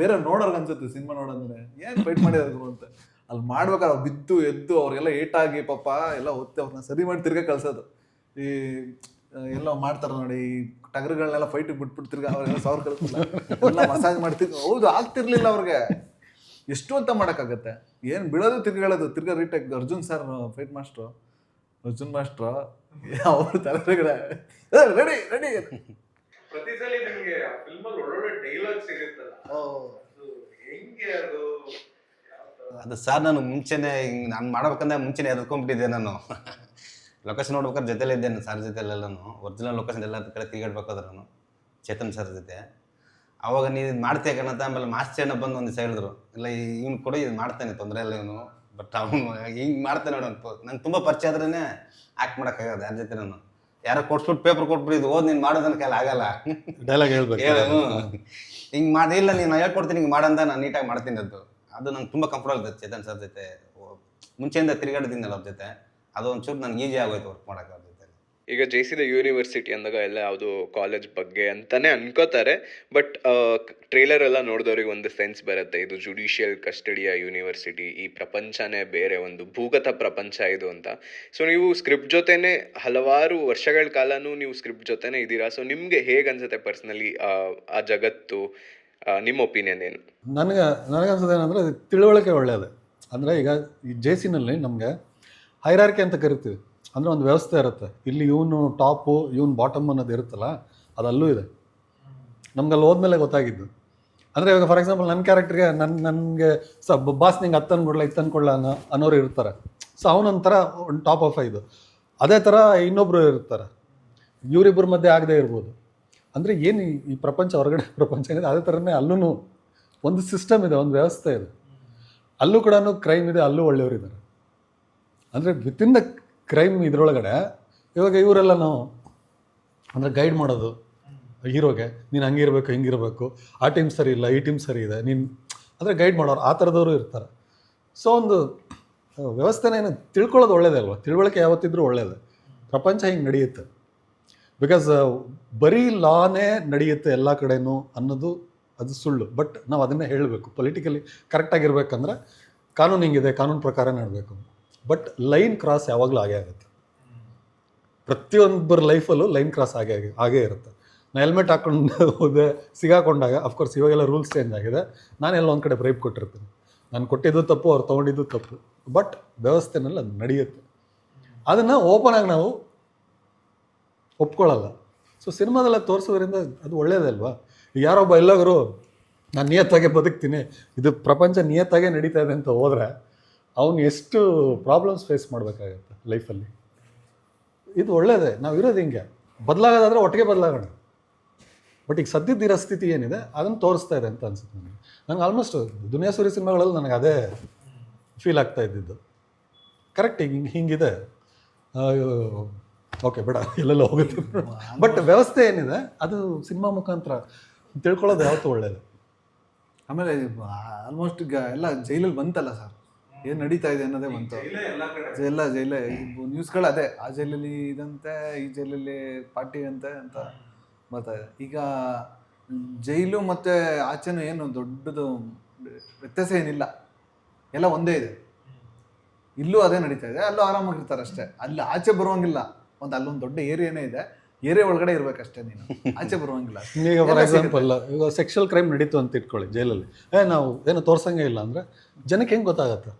B: ಬೇರೆ ನೋಡೋರ್ಗೆ ಅನ್ಸುತ್ತೆ ಸಿನಿಮಾ ನೋಡೋದ್ರೆ ಏನು ಫೈಟ್ ಮಾಡಿದ್ರು ಅಂತ. ಅಲ್ಲಿ ಮಾಡ್ಬೇಕಾದ್ರೆ ಅವ್ರು ಬಿದ್ದು ಎದ್ದು ಅವ್ರಿಗೆಲ್ಲ ಏಟಾಗಿ ಪಾಪ ಎಲ್ಲ ಹೊತ್ತೆ ಅವ್ರನ್ನ ಸರಿ ಮಾಡಿ ತಿರ್ಗಾ ಕಳ್ಸೋದು. ಈ ಎಲ್ಲ ಮಾಡ್ತಾರೆ ನೋಡಿ, ಈ ಟಗರುಗಳನ್ನೆಲ್ಲ ಫೈಟಿಗೆ ಬಿಟ್ಬಿಟ್ಟು ತಿರ್ಗಾ ಅವ್ರೆಲ್ಲ ಸಾವಿರ ಕಳಿಸ್ತಿಲ್ಲ, ಎಲ್ಲ ಮಸಾಜ್ ಮಾಡ್ತಿದ್ರು. ಹೌದು, ಆಗ್ತಿರ್ಲಿಲ್ಲ ಅವ್ರಿಗೆ. ಎಷ್ಟು ಅಂತ ಮಾಡೋಕ್ಕಾಗತ್ತೆ, ಏನು ಬೀಳೋದು ತಿರ್ಗಿ ಹೇಳೋದು. ತಿರ್ಗಾ ರೀಟೆಕ್ ಅರ್ಜುನ್ ಸರ್ ಫೈಟ್ ಮಾಸ್ಟ್ರು, ಅವ್ರ ತಲೆಗಡೆ ರೆಡಿ
E: ಪ್ರತಿ ಸಲ ನಿಮಗೆ ಫಿಲ್ಮಲ್ಲಿ ಒಳ್ಳೊಳ್ಳೆ ಡೈಲಾಗ್ ಸಿಗುತ್ತಲ್ಲ, ಹೆಂಗೆ
D: ಅದು ಸರ್ ನಾನು ಮುಂಚೆನೇ ಹಿಂಗೆ ನಾನು ಮಾಡ್ಬೇಕಂದ್ರೆ ಮುಂಚೆನೇ ಎದ್ಕೊಂಡ್ಬಿಟ್ಟಿದ್ದೆ. ನಾನು ಲೊಕೇಶನ್ ನೋಡ್ಬೇಕಾದ್ರೆ ಜೊತೆಲೇ ಇದ್ದೇನೆ ಸರ್ ಜೊತೆಲೆಲ್ಲೂ. ಒರಿಜಿನಲ್ ಲೊಕೇಶನ್ ಎಲ್ಲ ಕಡೆ ತಿರುಗಾಡ್ಬೇಕಾದ್ರೆ ನಾನು ಚೇತನ್ ಸರ್ ಜೊತೆ. ಅವಾಗ ನೀವು ಮಾಡ್ತೀಯ ಕಣಂತ. ಆಮೇಲೆ ಮಾಸ್ಟರ್ನ ಬಂದು ಒಂದು ದಿವಸ ಹೇಳಿದ್ರು, ಇಲ್ಲ ಇವ್ನು ಕೂಡ ಇದು ಮಾಡ್ತಾನೆ, ತೊಂದರೆ ಇಲ್ಲ ಇವನು, ಬಟ್ ಅವನು ಹಿಂಗೆ ಮಾಡ್ತಾನೆ ನೋಡಿ. ನಂಗೆ ತುಂಬ ಪರಿಚಯ ಆದ್ರೇ ಆ್ಯಕ್ಟ್ ಮಾಡೋಕ್ಕಾಗದು ಯಾರ ಜೊತೆ. ನಾನು ಯಾರೋ ಕೊಡ್ಸ್ಬಿಟ್ಟು ಪೇಪರ್ ಕೊಟ್ಬಿಟ್ಟು ಇದು ಓದ್ ನೀನು ಮಾಡೋದನ್ನ ಕೈಲಿ ಆಗಲ್ಲ,
A: ಡೈಲಾಗ್ ಹೇಳ್ಬೇಕು,
D: ಹಿಂಗೆ ಮಾಡಿ ಇಲ್ಲ ನೀನು ಹೇಳ್ಕೊಡ್ತೀನಿ ಹಿಂಗೆ ಮಾಡಂದ ನಾನು ನೀಟಾಗಿ ಮಾಡ್ತೀನಿ. ಅದು ನಂಗೆ ತುಂಬ ಕಂಫರ್ಟಬಲ್ ಇರ್ತದೆ ಚೇತನ್ ಸರ್ ಜೊತೆ. ಮುಂಚೆಯಿಂದ ತಿರುಗಾಡ್ತಿದ್ದಲ್ಲ ಅವ್ರ ಜೊತೆ, ಅದು ಒಂಚೂರು ನನಗೆ ಈಸಿ ಆಗೋಯ್ತು ವರ್ಕ್ ಮಾಡೋಕ್ಕೆ ಅವ್ರ ಜೊತೆ.
C: ಈಗ JC ಯೂನಿವರ್ಸಿಟಿ ಅಂದಾಗ ಎಲ್ಲ ಯಾವುದು ಕಾಲೇಜ್ ಬಗ್ಗೆ ಅಂತಾನೆ ಅನ್ಕೋತಾರೆ, ಬಟ್ ಟ್ರೇಲರ್ ಎಲ್ಲ ನೋಡಿದವ್ರಿಗೆ ಒಂದು ಸೆನ್ಸ್ ಬರುತ್ತೆ, ಇದು ಜುಡಿಷಿಯಲ್ ಕಸ್ಟಡಿಯ ಯೂನಿವರ್ಸಿಟಿ, ಈ ಪ್ರಪಂಚನೇ ಬೇರೆ, ಒಂದು ಭೂಗತ ಪ್ರಪಂಚ ಇದು ಅಂತ. ಸೊ ನೀವು ಸ್ಕ್ರಿಪ್ಟ್ ಜೊತೆನೆ ಹಲವಾರು ವರ್ಷಗಳ ಕಾಲನೂ ನೀವು ಸ್ಕ್ರಿಪ್ಟ್ ಜೊತೆನೆ ಇದ್ದೀರಾ. ಸೊ ನಿಮಗೆ ಹೇಗೆ ಅನ್ಸುತ್ತೆ ಪರ್ಸ್ನಲಿ ಆ ಜಗತ್ತು? ನಿಮ್ಮ ಒಪಿನಿಯನ್ ಏನು?
A: ನನಗನ್ಸೋದು ಏನಂದರೆ ತಿಳುವಳಿಕೆ ಒಳ್ಳೆಯದು. ಅಂದರೆ ಈಗ ಈ JCನಲ್ಲಿ ನಮಗೆ ಹೈರಾರ್ಕಿ ಅಂತ ಕರಿತೀವಿ, ಅಂದರೆ ಒಂದು ವ್ಯವಸ್ಥೆ ಇರುತ್ತೆ. ಇಲ್ಲಿ ಇವನು ಟಾಪು ಇವನು ಬಾಟಮ್ ಅನ್ನೋದು ಇರುತ್ತಲ್ಲ, ಅದು ಅಲ್ಲೂ ಇದೆ. ನಮ್ಗೆ ಅಲ್ಲಿ ಹೋದ್ಮೇಲೆ ಗೊತ್ತಾಗಿದ್ದು. ಅಂದರೆ ಇವಾಗ ಫಾರ್ ಎಕ್ಸಾಂಪಲ್ ನನ್ನ ಕ್ಯಾರೆಕ್ಟ್ರಿಗೆ ನನಗೆ ಬಾಸ್ ನಿಂಗೆ ಹತ್ತನ್ನು ಕೊಡಲ ಇತ್ತನ್ನು ಕೊಡಲ ಅನ್ನೋರು ಇರ್ತಾರೆ. ಸೊ ಅವನೊಂಥರ ಒಂದು ಟಾಪ್ ಆಫ್ ಇದು. ಅದೇ ಥರ ಇನ್ನೊಬ್ಬರು ಇರ್ತಾರೆ, ಇವರಿಬ್ಬರ ಮಧ್ಯೆ ಆಗದೆ ಇರ್ಬೋದು. ಅಂದರೆ ಏನು ಈ ಪ್ರಪಂಚ ಹೊರಗಡೆ ಪ್ರಪಂಚ ಏನಿದೆ ಅದೇ ಥರನೇ ಅಲ್ಲೂ ಒಂದು ಸಿಸ್ಟಮ್ ಇದೆ, ಒಂದು ವ್ಯವಸ್ಥೆ ಇದೆ. ಅಲ್ಲೂ ಕೂಡ ಕ್ರೈಮ್ ಇದೆ, ಅಲ್ಲೂ ಒಳ್ಳೆಯವರಿದ್ದಾರೆ. ಅಂದರೆ ವಿತಿನ್ ದ ಕ್ರೈಮ್ ಇದರೊಳಗಡೆ ಇವಾಗ ಇವರೆಲ್ಲ ನಾವು ಅಂದರೆ ಗೈಡ್ ಮಾಡೋದು ಹೀರೋಗೆ, ನೀನು ಹಂಗಿರಬೇಕು ಹಿಂಗಿರಬೇಕು, ಆ ಟೀಮ್ ಸರಿ ಇಲ್ಲ ಈ ಟೀಮ್ ಸರಿ ಇದೆ, ನೀನು ಅಂದರೆ ಗೈಡ್ ಮಾಡೋರು ಆ ಥರದವರು ಇರ್ತಾರೆ. ಸೊ ಒಂದು ವ್ಯವಸ್ಥೆನ ತಿಳ್ಕೊಳ್ಳೋದು ಒಳ್ಳೇದೇ ಅಲ್ವಾ? ತಿಳುವಳಿಕೆ ಯಾವತ್ತಿದ್ರೂ ಒಳ್ಳೆಯದೇ. ಪ್ರಪಂಚ ಹಿಂಗೆ ನಡೆಯುತ್ತೆ. ಬಿಕಾಸ್ ಬರೀ ಲಾನೇ ನಡೆಯುತ್ತೆ ಎಲ್ಲ ಕಡೆನೂ ಅನ್ನೋದು ಅದು ಸುಳ್ಳು. ಬಟ್ ನಾವು ಅದನ್ನೇ ಹೇಳಬೇಕು. ಪೊಲಿಟಿಕಲಿ ಕರೆಕ್ಟಾಗಿರ್ಬೇಕಂದ್ರೆ ಕಾನೂನು ಹಿಂಗಿದೆ, ಕಾನೂನು ಪ್ರಕಾರ ನಡಬೇಕು. ಬಟ್ ಲೈನ್ ಕ್ರಾಸ್ ಯಾವಾಗಲೂ ಆಗೇ ಆಗುತ್ತೆ. ಪ್ರತಿಯೊಬ್ಬರ ಲೈಫಲ್ಲೂ ಲೈನ್ ಕ್ರಾಸ್ ಆಗೇ ಇರುತ್ತೆ. ನಾನು ಹೆಲ್ಮೆಟ್ ಹಾಕ್ಕೊಂಡು ಹೋದೆ, ಸಿಗಾಕೊಂಡಾಗ ಅಫ್ಕೋರ್ಸ್ ಇವಾಗೆಲ್ಲ ರೂಲ್ಸ್ ಚೇಂಜ್ ಆಗಿದೆ, ನಾನೆಲ್ಲ ಒಂದು ಕಡೆ ಬ್ರೈಬ್ ಕೊಟ್ಟಿರ್ತೀನಿ. ನಾನು ಕೊಟ್ಟಿದ್ದು ತಪ್ಪು, ಅವ್ರು ತೊಗೊಂಡಿದ್ದು ತಪ್ಪು. ಬಟ್ ವ್ಯವಸ್ಥೆನಲ್ಲಿ ಅದು ನಡೆಯುತ್ತೆ. ಅದನ್ನು ಓಪನ್ ಆಗಿ ನಾವು ಒಪ್ಕೊಳ್ಳಲ್ಲ. ಸೊ ಸಿನಿಮಾದೆಲ್ಲ ತೋರಿಸೋದ್ರಿಂದ ಅದು ಒಳ್ಳೆಯದೇ ಅಲ್ವಾ? ಯಾರೊಬ್ಬ ಎಲ್ಲೋಗರು ನಾನು ನಿಯತ್ತಾಗೆ ಬದುಕ್ತೀನಿ, ಇದು ಪ್ರಪಂಚ ನಿಯತ್ತಾಗೆ ನಡೀತಾ ಇದೆ ಅಂತ ಹೋದರೆ ಅವನು ಎಷ್ಟು ಪ್ರಾಬ್ಲಮ್ಸ್ ಫೇಸ್ ಮಾಡಬೇಕಾಗತ್ತೆ ಲೈಫಲ್ಲಿ. ಇದು ಒಳ್ಳೆಯದೇ. ನಾವು ಇರೋದು ಹಿಂಗೆ, ಬದಲಾಗೋದಾದರೆ ಒಟ್ಟಿಗೆ ಬದಲಾಗೋಣ. ಬಟ್ ಈಗ ಸದ್ಯದ್ದಿರೋ ಸ್ಥಿತಿ ಏನಿದೆ ಅದನ್ನು ತೋರಿಸ್ತಾ ಇದೆ ಅಂತ ಅನ್ಸುತ್ತೆ ನನಗೆ. ನಂಗೆ ಆಲ್ಮೋಸ್ಟ್ ದುನಿಯಾ ಸೂರಿ ಸಿನಿಮಾಗಳಲ್ಲಿ ನನಗೆ ಅದೇ ಫೀಲ್ ಆಗ್ತಾ ಇದ್ದಿದ್ದು. ಕರೆಕ್ಟ್ ಹಿಂಗಿದೆ, ಓಕೆ ಬೇಡ ಎಲ್ಲೆಲ್ಲ ಹೋಗುತ್ತೆ. ಬಟ್ ವ್ಯವಸ್ಥೆ ಏನಿದೆ ಅದು ಸಿನಿಮಾ ಮುಖಾಂತರ ತಿಳ್ಕೊಳ್ಳೋದು ಯಾವತ್ತೂ ಒಳ್ಳೆಯದು.
B: ಆಮೇಲೆ ಆಲ್ಮೋಸ್ಟ್ ಈಗ ಎಲ್ಲ ಜೈಲಲ್ಲಿ ಬಂತಲ್ಲ ಸರ್, ಏನು ನಡೀತಾ ಇದೆ ಅನ್ನೋದೇ ಬಂತು. ಎಲ್ಲ ಜೈಲೇ ನ್ಯೂಸ್ಗಳು ಅದೇ, ಆ ಜೈಲಲ್ಲಿ ಇದಂತೆ, ಈ ಜೈಲಲ್ಲಿ ಪಾರ್ಟಿ ಅಂತೆ ಅಂತ ಬರ್ತಾ ಇದೆ. ಈಗ ಜೈಲು ಮತ್ತು ಆಚೆನೂ ಏನು ದೊಡ್ಡದು ವ್ಯತ್ಯಾಸ ಏನಿಲ್ಲ, ಎಲ್ಲ ಒಂದೇ ಇದೆ. ಇಲ್ಲೂ ಅದೇ ನಡೀತಾ ಇದೆ, ಅಲ್ಲೂ ಆರಾಮಾಗಿರ್ತಾರೆ ಅಷ್ಟೇ. ಅಲ್ಲಿ ಆಚೆ ಬರುವಂಗಿಲ್ಲ. ಅಲ್ಲೊಂದು ದೊಡ್ಡ ಏರಿಯಾನೇ ಇದೆ, ಏರಿಯಾ ಒಳಗಡೆ ಇರ್ಬೇಕಷ್ಟೇ, ನೀನು ಆಚೆ ಬರುವಂಗಿಲ್ಲ.
A: ಈಗ ಫಾರ್ ಎಕ್ಸಾಂಪಲ್ ಈಗ ಸೆಕ್ಷುವಲ್ ಕ್ರೈಮ್ ನಡೀತು ಅಂತ ಇಟ್ಕೊಳ್ಳಿ ಜೈಲಲ್ಲಿ, ನಾವು ಏನು ತೋರ್ಸಂಗೆ ಇಲ್ಲ ಅಂದರೆ ಜನಕ್ಕೆ ಹೆಂಗೆ ಗೊತ್ತಾಗತ್ತೆ?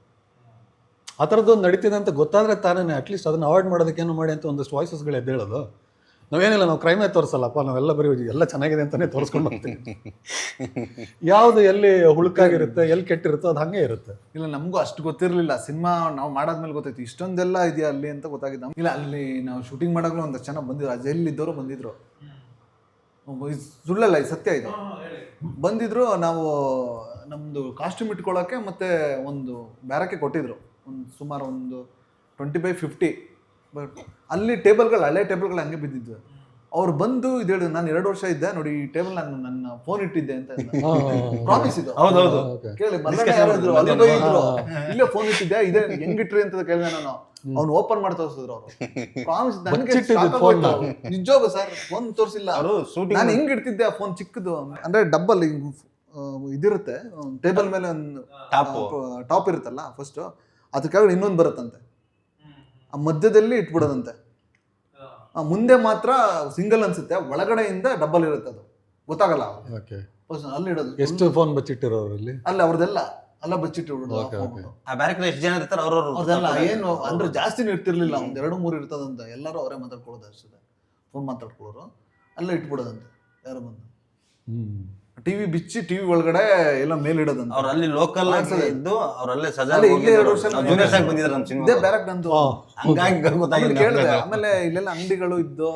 A: ಆ ಥರದ್ದೊಂದು ನಡೀತಿದೆ ಅಂತ ಗೊತ್ತಾದರೆ ತಾನೇ ಅಟ್ಲೀಸ್ಟ್ ಅದನ್ನು ಅವಾಯ್ಡ್ ಮಾಡೋದಕ್ಕೇನು ಮಾಡಿ ಅಂತ ಒಂದಷ್ಟು ವಾಯ್ಸಸ್ಗಳು ಎದ್ದೇಳೋದು. ನಾವೇನಿಲ್ಲ, ನಾವು ಕ್ರೈಮೇ ತೋರಿಸಲ್ಲಪ್ಪ, ನಾವೆಲ್ಲ ಬರೀ ಎಲ್ಲ ಚೆನ್ನಾಗಿದೆ ಅಂತಲೇ ತೋರಿಸ್ಕೊಂಡು ಹೋಗ್ತೀವಿ. ಯಾವುದು ಎಲ್ಲಿ ಹುಳುಕಾಗಿರುತ್ತೆ, ಎಲ್ಲಿ ಕೆಟ್ಟಿರುತ್ತೋ ಅದು ಹಾಗೆ ಇರುತ್ತೆ.
B: ಇಲ್ಲ, ನಮಗೂ ಅಷ್ಟು ಗೊತ್ತಿರಲಿಲ್ಲ. ಸಿನಿಮಾ ನಾವು ಮಾಡಾದ್ಮೇಲೆ ಗೊತ್ತಾಯ್ತು ಇಷ್ಟೊಂದೆಲ್ಲ ಇದೆಯಾ ಅಲ್ಲಿ ಅಂತ ಗೊತ್ತಾಗಿದ್ದು. ಇಲ್ಲ, ಅಲ್ಲಿ ನಾವು ಶೂಟಿಂಗ್ ಮಾಡಾಗಲೂ ಒಂದಷ್ಟು ಜನ ಬಂದಿದ್ರು, ಆ ಜೈಲಿದ್ದವರು ಬಂದಿದ್ರು. ಸುಳ್ಳಲ್ಲ, ಇದು ಸತ್ಯ ಇದು. ಬಂದಿದ್ರು, ನಾವು ನಮ್ಮದು ಕಾಸ್ಟ್ಯೂಮ್ ಇಟ್ಕೊಳ್ಳೋಕ್ಕೆ ಮತ್ತು ಒಂದು ಬ್ಯಾರಕ್ಕೆ ಕೊಟ್ಟಿದ್ರು, ಒಂದು ಸುಮಾರು ಒಂದು 20x50. ಬಟ್ ಅಲ್ಲಿ ಟೇಬಲ್ಗಳು, ಹಳೆ ಟೇಬಲ್ಗಳು ಹಂಗೆ ಬಿದ್ದಿದ್ವು. ಅವ್ರು ಬಂದು ಇದು ಹೇಳಿದ್ರು, ನಾನು 2 ವರ್ಷ ಇದ್ದೆ ನೋಡಿ, ಈ ಟೇಬಲ್ ನಾನು ನನ್ನ ಫೋನ್ ಇಟ್ಟಿದ್ದೆ ಅಂತ ಪ್ರಾಮಿಸ್ ಇದು.
D: ಹೌದೌದು,
B: ಕೇಳಿ ಇಲ್ಲೇ ಫೋನ್ ಇಟ್ಟಿದ್ದೆ, ಇದೇ ಹೆಂಗಿಟ್ರಿ ಅಂತ ಕೇಳಿದೆ ನಾನು. ಅವ್ನು ಓಪನ್ ಮಾಡಿ ತೋರಿಸಿದ್ರು ಅವರು. ಪ್ರಾಮಿಸ್ ನಿಜವಾಗೂ ಸರ್, ಫೋನ್ ತೋರಿಸಿಲ್ಲ. ನಾನು ಹೆಂಗ್ ಇಡ್ತಿದ್ದೆ ಆ ಫೋನ್ ಚಿಕ್ಕದು, ಅಂದ್ರೆ ಡಬ್ಬಲ್ ಇದಿರುತ್ತೆ ಟೇಬಲ್ ಮೇಲೆ, ಒಂದು ಟಾಪ್ ಇರುತ್ತಲ್ಲ ಫಸ್ಟ್, ಅದ್ರ ಕೆಳಗಡೆ ಇನ್ನೊಂದು ಬರುತ್ತಂತೆ, ಆ ಮಧ್ಯದಲ್ಲಿ ಇಟ್ಬಿಡೋದಂತೆ. ಮುಂದೆ ಮಾತ್ರ ಸಿಂಗಲ್ ಅನ್ಸುತ್ತೆ, ಒಳಗಡೆಯಿಂದ ಡಬಲ್ ಇರುತ್ತೆ, ಅದು ಗೊತ್ತಾಗಲ್ಲ. ಅಲ್ಲಿ ಇಡೋದು.
A: ಎಷ್ಟು ಫೋನ್ ಬಚ್ಚಿಟ್ಟಿರೋರಲ್ಲಿ
B: ಅಲ್ಲ ಅವ್ರದೆಲ್ಲ ಅಲ್ಲ ಬಚ್ಚಿಟ್ಟು
D: ಆ ಬ್ಯಾರಕ್ನಲ್ಲಿ ಎಷ್ಟು ಜನ ಇರ್ತಾರೆ
B: ಅವ್ರದೆಲ್ಲ ಏನು ಅಂದ್ರೆ ಜಾಸ್ತಿನೂ ಇರ್ತಿರ್ಲಿಲ್ಲ, ಒಂದ್ 2-3 ಇರ್ತದಂತ. ಎಲ್ಲರೂ ಅವರೇ ಮಾತಾಡ್ಕೊಳ್ಳೋದು ಅಷ್ಟೇ, ಫೋನ್ ಮಾತಾಡ್ಕೊಳ್ಳೋರು, ಅಲ್ಲೇ ಇಟ್ಬಿಡೋದಂತೆ. ಯಾರು ಬಂದು ಟಿವಿ ಬಿಚ್ಚಿ ಟಿವಿ ಒಳಗಡೆ ಎಲ್ಲ ಮೇಲೆ ಇಡೋದಂತ.
D: ಅವ್ರು ಅಲ್ಲಿ ಲೋಕಲ್ ಇದ್ದು ಅವರಲ್ಲೇ ಸಜಾ ಬಂದಿದ್ದಾರೆ ನಮ್ಮ ಸಿನಿಮಾ.
B: ಇದೇ ಬ್ಯಾರಕ್ ನಂದು,
D: ಹಂಗಾಗಿ ಗೊತ್ತಾಗಿದೆ.
B: ಕೇಳಿದೆ ಆಮೇಲೆ ಇಲ್ಲೆಲ್ಲ ಅಂಗಡಿಗಳು ಇತ್ತು,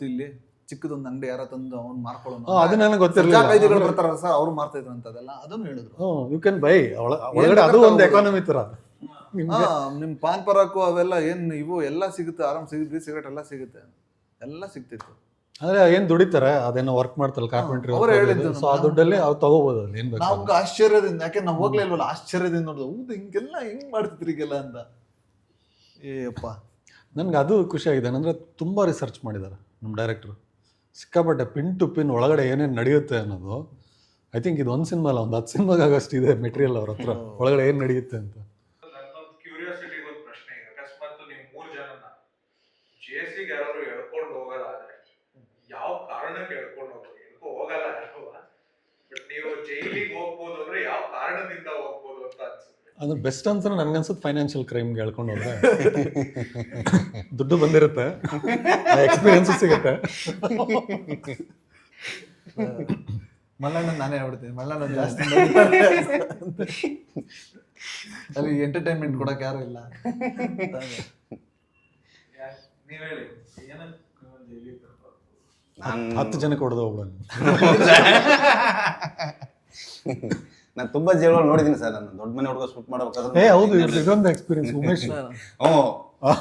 B: ಇಲ್ಲಿ ಚಿಕ್ಕದೊಂದು ಅಂಗಡಿ ಯಾರ ತಂದು ಅವ್ನು ಮಾರ್ಕೊಳ್ಳೋಣ,
A: ಅದು ನನಗೆ ಗೊತ್ತಿರಲಿಲ್ಲ.
B: ಕೈದಿಗಳು ಬರ್ತಾರಲ್ಲ ಸರ್, ಅವ್ರು ಮಾರ್ತಾ ಇದ್ರು ಅಂತದೆಲ್ಲ, ಅದನ್ನು ಹೇಳಿದ್ರು.
A: ಯು ಕ್ಯಾನ್ ಬೈ, ಒಳಗಡೆ ಅದು ಒಂದು ಎಕಾನಮಿ ತರ.
B: ನಿಮ್ ಪಾನ್ ಪರಾಕು ಅವೆಲ್ಲ ಏನ್ ಇವು ಎಲ್ಲ ಸಿಗುತ್ತೆ, ಆರಾಮ್ ಸಿಗುತ್ತೆ, ಸಿಗರೇಟ್ ಎಲ್ಲ ಸಿಗುತ್ತೆ, ಎಲ್ಲ ಸಿಗ್ತಿತ್ತು.
A: ಅಂದ್ರೆ ಏನ್ ದುಡಿತಾರೆ, ಅದೇನೋ ವರ್ಕ್ ಮಾಡ್ತಾರೆ ಕಾರ್ಪೆಂಟ್ರಿ,
B: ಅವ್ರು ಹೇಳಿದ್ದು.
A: ಸೊ ಆ ದುಡ್ಡಲ್ಲಿ ಅವ್ರು ತಗೋಬಹುದು ಅಲ್ಲಿ ಏನ್ ಬೇಕು.
B: ನಮ್ಗೆ ಆಶ್ಚರ್ಯದಿಂದ, ಯಾಕೆ ನಾವು ಹೋಗ್ಲೇ ಇಲ್ವಲ್ಲ, ಆಶ್ಚರ್ಯದಿಂದ ನೋಡಿದ್ರು, ಹೌದು ಹಿಂಗೆಲ್ಲ ಹೆಂಗ್ ಮಾಡ್ತಿದ್ರಿ ಈಗೆಲ್ಲ ಅಂತ. ಏಪ್ಪ
A: ನನಗೆ ಅದು ಖುಷಿಯಾಗಿದೆ. ಅಂದರೆ ತುಂಬ ರಿಸರ್ಚ್ ಮಾಡಿದ್ದಾರೆ ನಮ್ಮ ಡೈರೆಕ್ಟ್ರು, ಸಿಕ್ಕಾಪಟ್ಟೆ ಪಿನ್ ಟು ಪಿನ್ ಒಳಗಡೆ ಏನೇನು ನಡೆಯುತ್ತೆ ಅನ್ನೋದು. ಐ ಥಿಂಕ್ ಇದು ಒಂದು ಸಿನಿಮಾ ಅಲ್ಲ, ಒಂದು 10 ಸಿನಿಮಾಗಾಗಷ್ಟು ಇದೆ ಮೆಟೀರಿಯಲ್ ಅವ್ರ ಹತ್ರ, ಒಳಗಡೆ ಏನು ನಡೆಯುತ್ತೆ ಅಂತ.
E: ನನ್ನೊಂದು ಕ್ಯೂರಿಯಾಸಿಟಿ ಒಂದು ಪ್ರಶ್ನೆ ಇದೆ. ಅಕಸ್ಮಾತ್ ನೀವು 3 ಜನನ ಜೇಸಿಗೆ ಯಾರು ಎಳ್ಕೊಂಡು ಹೋಗೋದಾದ್ರೆ ಯಾವ ಕಾರಣಕ್ಕೆ ಎಳ್ಕೊಂಡು ಹೋಗಲ್ಲ ಅಲ್ವಾ? ಬಟ್ ನೀವು ಜೈಲಿಗೆ ಹೋಗ್ಬೋದು ಅಂದ್ರೆ ಯಾವ ಕಾರಣದಿಂದ ಹೋಗ್ಬೋದು ಅಂತ ಅನ್ಸುತ್ತೆ?
A: ಅಂದ್ರೆ ಬೆಸ್ಟ್ ಅಂತ ನನಗನ್ಸುತ್ತೆ ಫೈನಾನ್ಷಿಯಲ್ ಕ್ರೈಮ್ಗೆ ಹೇಳ್ಕೊಂಡು ಹೋದ್ರೆ ದುಡ್ಡು ಬಂದಿರುತ್ತೆ, ಎಕ್ಸ್ಪೀರಿಯನ್ಸು ಸಿಗುತ್ತೆ.
B: ಮಲ್ಲಣ್ಣ ನಾನೇ ಹೇಳ್ಬಿಡ್ತೀನಿ, ಮಲ್ಲಣ್ಣ ಜಾಸ್ತಿ ಅಲ್ಲಿ ಎಂಟರ್ಟೈನ್ಮೆಂಟ್ ಕೊಡಕ್ಕೆ ಯಾರು ಇಲ್ಲ.
E: ನೀವ್ ಹೇಳಿ ಏನಕ್ಕೆ ಜೈಲಿಗೆ ಕರ್ಕೊಂಡು?
D: ನಾನು
A: 10 ಜನಕ್ಕೆ ಹೊಡೆದು ಹೋಗ್ಬಿಡೋಣ.
D: ನಾನು ತುಂಬ ಜೀವನ ನೋಡಿದ್ದೀನಿ ಸರ್. ನಾನು ದೊಡ್ಡ ಮನೆ ಹುಡುಗ ಶೂಟ್ ಮಾಡ್ಬೇಕಾದ್ರೆ
A: ಹೌದು, ಇದೊಂದು ಎಕ್ಸ್ಪೀರಿಯನ್ಸ್. ಉಮೇಶ್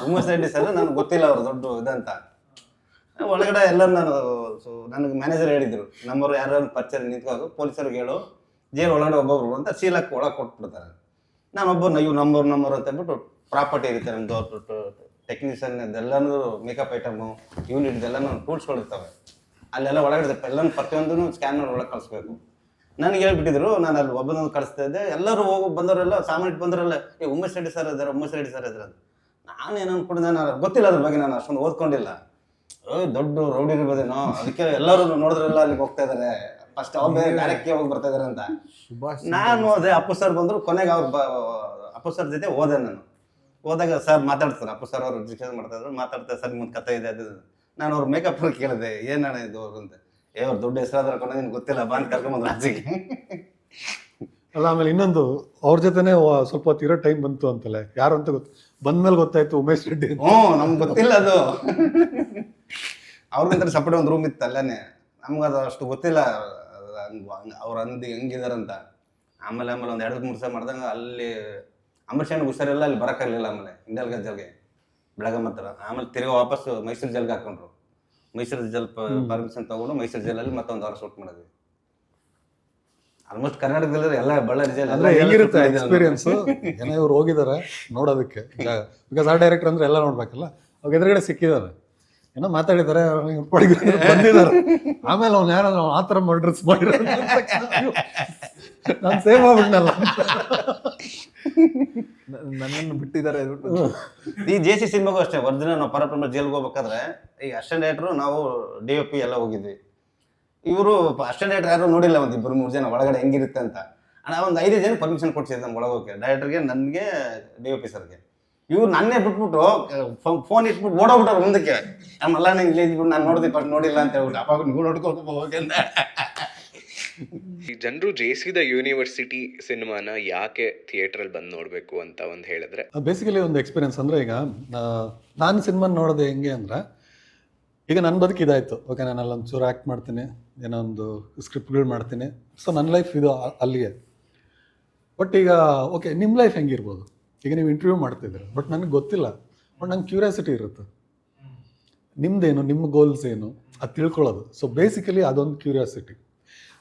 D: ಉಮೇಶ್ ರೆಡ್ಡಿ ಸರ್ ನನಗೆ ಗೊತ್ತಿಲ್ಲ ಅವ್ರು ದೊಡ್ಡ ಇದಂತ. ಒಳಗಡೆ ಎಲ್ಲ ನಾನು ನನಗೆ ಮ್ಯಾನೇಜರ್ ಹೇಳಿದ್ರು, ನಮ್ಮವ್ರು ಯಾರು ಪರಿಚಯ ನಿಂತ್ಕೊಂಡು ಪೊಲೀಸರಿಗೆ ಹೇಳು ಜೈಲು ಒಳಗಡೆ ಒಬ್ಬೊಬ್ರು ಅಂತ ಸೀಲಕ್ಕೆ ಒಳಗೆ ಕೊಟ್ಬಿಡ್ತಾರೆ. ನಾನೊಬ್ಬ ಇವು ನಮ್ಮವ್ರು ಅಂತ ಹೇಳ್ಬಿಟ್ಟು ಪ್ರಾಪರ್ಟಿ ಇರುತ್ತೆ ನಮ್ಮದು, ಟೆಕ್ನಿಷಿಯನ್ ಇದೆಲ್ಲನೂ ಮೇಕಪ್ ಐಟಮು ಯೂನಿಟ್ ಇದೆಲ್ಲನೂ ಟೂಲ್ಸ್ಗಳಿರ್ತವೆ. ಅಲ್ಲೆಲ್ಲ ಒಳಗಡೆ ಎಲ್ಲನೂ ಪ್ರತಿಯೊಂದೂ ಸ್ಕ್ಯಾನ್ ಮಾಡಿ ಒಳಗೆ ಕಳಿಸ್ಬೇಕು. ನನಗೆ ಹೇಳ್ಬಿಟ್ಟಿದ್ರು, ನಾನು ಅಲ್ಲಿ ಒಬ್ಬನೊಂದು ಕಳಿಸ್ತಾ ಇದ್ದೆ. ಎಲ್ಲರೂ ಹೋಗಿ ಬಂದವರೆಲ್ಲ ಸಾಮಾನ್ಯ ಬಂದವರೆಲ್ಲ ಉಮೇಶ್ ರೆಡ್ಡಿ ಸರ್ ಇದ್ದಾರೆ, ಉಮೇಶ್ ರೆಡ್ಡಿ ಸರ್ ಇದ್ದಾರೆ ಅಂತ. ನಾನೇನು ಅನ್ಕೊಂಡು ನಾನು ಗೊತ್ತಿಲ್ಲ ಅದ್ರ ಬಗ್ಗೆ, ನಾನು ಅಷ್ಟೊಂದು ಓದ್ಕೊಂಡಿಲ್ಲ. ದೊಡ್ಡ ರೌಡಿ ಇರ್ಬೋದೇನೋ, ಅದಕ್ಕೆ ಎಲ್ಲರೂ ನೋಡಿದ್ರೆಲ್ಲ ಅಲ್ಲಿಗೆ ಹೋಗ್ತಾ ಇದಾರೆ, ಫಸ್ಟ್ ಅವ್ರು ಬೇರೆ ಬ್ಯಾರಕ್ಕೆ ಹೋಗಿ ಬರ್ತಾ ಇದಾರೆ ಅಂತ. ನಾನು ಹೋದೆ, ಅಪ್ಪು ಸರ್ ಬಂದರು. ಕೊನೆಗೆ ಅವ್ರು ಅಪ್ಪು ಸರ್ ಜೊತೆ ಹೋದೆ. ನಾನು ಹೋದಾಗ ಸರ್ ಮಾತಾಡ್ತಾರೆ, ಅಪ್ಪು ಸರ್ ಅವರು ಡಿಸ್ಕಸ್ ಮಾಡ್ತಾ ಇದ್ರು. ಮಾತಾಡ್ತಾರೆ, ಸರ್ ಮುಂದೆ ಕಥೆ ಇದೆ ಅದು. ನಾನು ಅವ್ರ ಮೇಕಪ್ ಕೇಳಿದೆ, ಏನಣ್ಣ ಇದು ಅವರು ಅಂತ. ಅವ್ರು ದೊಡ್ಡ ಹೆಸರಾದ್ರೆ ಕೊಂಡು ನಿನ್ಗೆ ಗೊತ್ತಿಲ್ಲ ಬಾ ಅಂತ ಕರ್ಕೊಂಬಂದ್ರು ಆಚೆಗೆ.
A: ಅಲ್ಲ, ಆಮೇಲೆ ಇನ್ನೊಂದು ಅವ್ರ ಜೊತೆನೆ ಸ್ವಲ್ಪ ಹೊತ್ತು ಇರೋ ಟೈಮ್ ಬಂತು ಅಂತಲ್ಲ, ಯಾರು ಅಂತ ಬಂದ್ಮೇಲೆ ಗೊತ್ತಾಯ್ತು ಉಮೇಶ್ ರೆಡ್ಡಿ.
D: ನಮ್ಗೆ ಗೊತ್ತಿಲ್ಲ ಅದು. ಅವ್ರಿಗಂತ ಸಪ್ರೇಟ್ ಒಂದು ರೂಮ್ ಇತ್ತು ಅಲ್ಲೇ. ನಮ್ಗೆ ಅದು ಅಷ್ಟು ಗೊತ್ತಿಲ್ಲ ಅವ್ರು ಹೆಂಗಿದಾರಂತ. ಆಮೇಲೆ ಒಂದು 2-3 ಸಲ ಮಾಡ್ದಂಗೆ ಅಲ್ಲಿ ಅಂಬರೀಷಣ್ಣ ಹುಷಾರಿಲ್ಲ, ಅಲ್ಲಿ ಬರೋಕ್ಕಾಗಲಿಲ್ಲ. ಆಮೇಲೆ ಇಂಡಿಯಲ್ ಗಜ್ಜಲ್ಗೆ ಬೆಳಗಾಂ ಹತ್ರ. ಆಮೇಲೆ ತಿರುಗಿ ವಾಪಸ್ ಮೈಸೂರು ಜೈಲ್ಗೆ ಹಾಕೊಂಡ್ರು. ಮೈಸೂರು ಜೈಲ್ ಪರ್ಮಿಷನ್ ತಗೊಂಡು ಮೈಸೂರು ಜೈಲಲ್ಲಿ ಮತ್ತೊಂದು ವಾರ ಶೂಟ್ ಮಾಡಿದ್ವಿ. ಆಲ್ಮೋಸ್ಟ್ ಕರ್ನಾಟಕದಲ್ಲಿ ಎಲ್ಲ ಬಳ್ಳಾರಿ ಜೈಲ್
A: ಅಂದ್ರೆ ಹೆಂಗಿರುತ್ತೆ ಎಕ್ಸ್ಪೀರಿಯನ್ಸ್. ಏನೋ ಇವ್ರು ಹೋಗಿದ್ದಾರೆ ನೋಡೋದಕ್ಕೆ, ಬಿಕಾಸ್ ಆ ಡೈರೆಕ್ಟರ್ ಅಂದ್ರೆ ಎಲ್ಲ ನೋಡ್ಬೇಕಲ್ಲ. ಅವಾಗ ಎದುರುಗಡೆ ಸಿಕ್ಕಿದ್ದಾರೆ, ಏನೋ ಮಾತಾಡಿದ್ದಾರೆ, ಬಂದಿದ್ದಾರೆ. ಆಮೇಲೆ ಅವ್ನು ಯಾರು ಆ ಥರ ಮರ್ಡರ್ಸ್ ಮಾಡಿರೋ ನಾನು ಸೇವ್ ಆಗ್ಬಿಟ್ನಲ್ಲ.
B: ನನ್ನನ್ನು ಬಿಟ್ಟಿದ್ದಾರೆ.
D: ಈ ಜೆ.ಸಿ ಸಿನಿಮಾಗೂ ಅಷ್ಟೇ. ಒರಿಜಿನಲ್ ನಾವು ಪರಪ್ರಮ ಜೈಲ್ಗೆ ಹೋಗ್ಬೇಕಾದ್ರೆ ಈಗ ಅಸಿಸ್ಟೆಂಟ್ ಡೈರೆಕ್ಟ್ರು, ನಾವು DOP ಎಲ್ಲ ಹೋಗಿದ್ವಿ. ಇವರು ಅಸಿಸ್ಟೆಂಟ್ ಡೈರೆಕ್ಟರ್ ಯಾರು ನೋಡಿಲ್ಲ, ಒಂದು 2-3 ಜನ ಒಳಗಡೆ ಹೆಂಗಿರುತ್ತೆ ಅಂತ. ಒಂದು 5 ಜನ ಪರ್ಮಿಷನ್ ಕೊಡ್ಸಿದ್ರು ನಮ್ಗೆ ಒಳಗೋಕೆ, ಡೈರೆಕ್ಟರ್ಗೆ, ನನಗೆ, DOP ಸರ್ಗೆ. ಇವ್ರು ನನ್ನೇ ಬಿಟ್ಬಿಟ್ಟು ಫೋನ್ ಇಟ್ಬಿಟ್ಟು ಓಡೋಗ್ಬಿಟ್ಟವ್ರು ಮುಂದಕ್ಕೆ. ನಮ್ಮಲ್ಲ ನಂಗೆ ಇಲ್ಲಿ ಇದ್ಬಿಟ್ಟು ನಾನು ನೋಡಿದೆ ಫಸ್ಟ್ ನೋಡಿಲ್ಲ ಅಂತ ಹೇಳ್ಬಿಟ್ಟು ಅಪ್ಪ ನೀವು ನೋಡ್ಕೊಂಡು ಹೋಗಿ ಅಂತ.
C: ಈ ಜನರು ಜೇಸಿದ ಯೂನಿವರ್ಸಿಟಿ ಸಿನಿಮಾನ ಯಾಕೆ ಥಿಯೇಟ್ರಲ್ಲಿ ಬಂದು ನೋಡಬೇಕು ಅಂತ ಒಂದು ಹೇಳಿದ್ರೆ?
A: ಬೇಸಿಕಲಿ ಒಂದು ಎಕ್ಸ್ಪೀರಿಯನ್ಸ್. ಅಂದರೆ ಈಗ ನಾನು ಸಿನಿಮಾ ನೋಡೋದು ಹೆಂಗೆ ಅಂದರೆ, ಈಗ ನನ್ನ ಬದುಕು ಇದಾಯಿತು, ಓಕೆ, ನಾನು ಅಲ್ಲೊಂದು ಚೂರು ಆ್ಯಕ್ಟ್ ಮಾಡ್ತೀನಿ, ಏನೋ ಒಂದು ಸ್ಕ್ರಿಪ್ಟ್ಗಳು ಮಾಡ್ತೀನಿ. ಸೊ ನನ್ನ ಲೈಫ್ ಇದು ಅಲ್ಲಿಗೆ. ಬಟ್ ಈಗ ಓಕೆ, ನಿಮ್ಮ ಲೈಫ್ ಹೆಂಗಿರ್ಬೋದು? ಈಗ ನೀವು ಇಂಟರ್ವ್ಯೂ ಮಾಡ್ತಿದ್ದೀರ, ಬಟ್ ನನಗೆ ಗೊತ್ತಿಲ್ಲ. ಬಟ್ ನಂಗೆ ಕ್ಯೂರಿಯಾಸಿಟಿ ಇರುತ್ತೆ, ನಿಮ್ಮದೇನು, ನಿಮ್ಮ ಗೋಲ್ಸ್ ಏನು ಅದು ತಿಳ್ಕೊಳ್ಳೋದು. ಸೊ ಬೇಸಿಕಲಿ ಅದೊಂದು ಕ್ಯೂರಿಯಾಸಿಟಿ.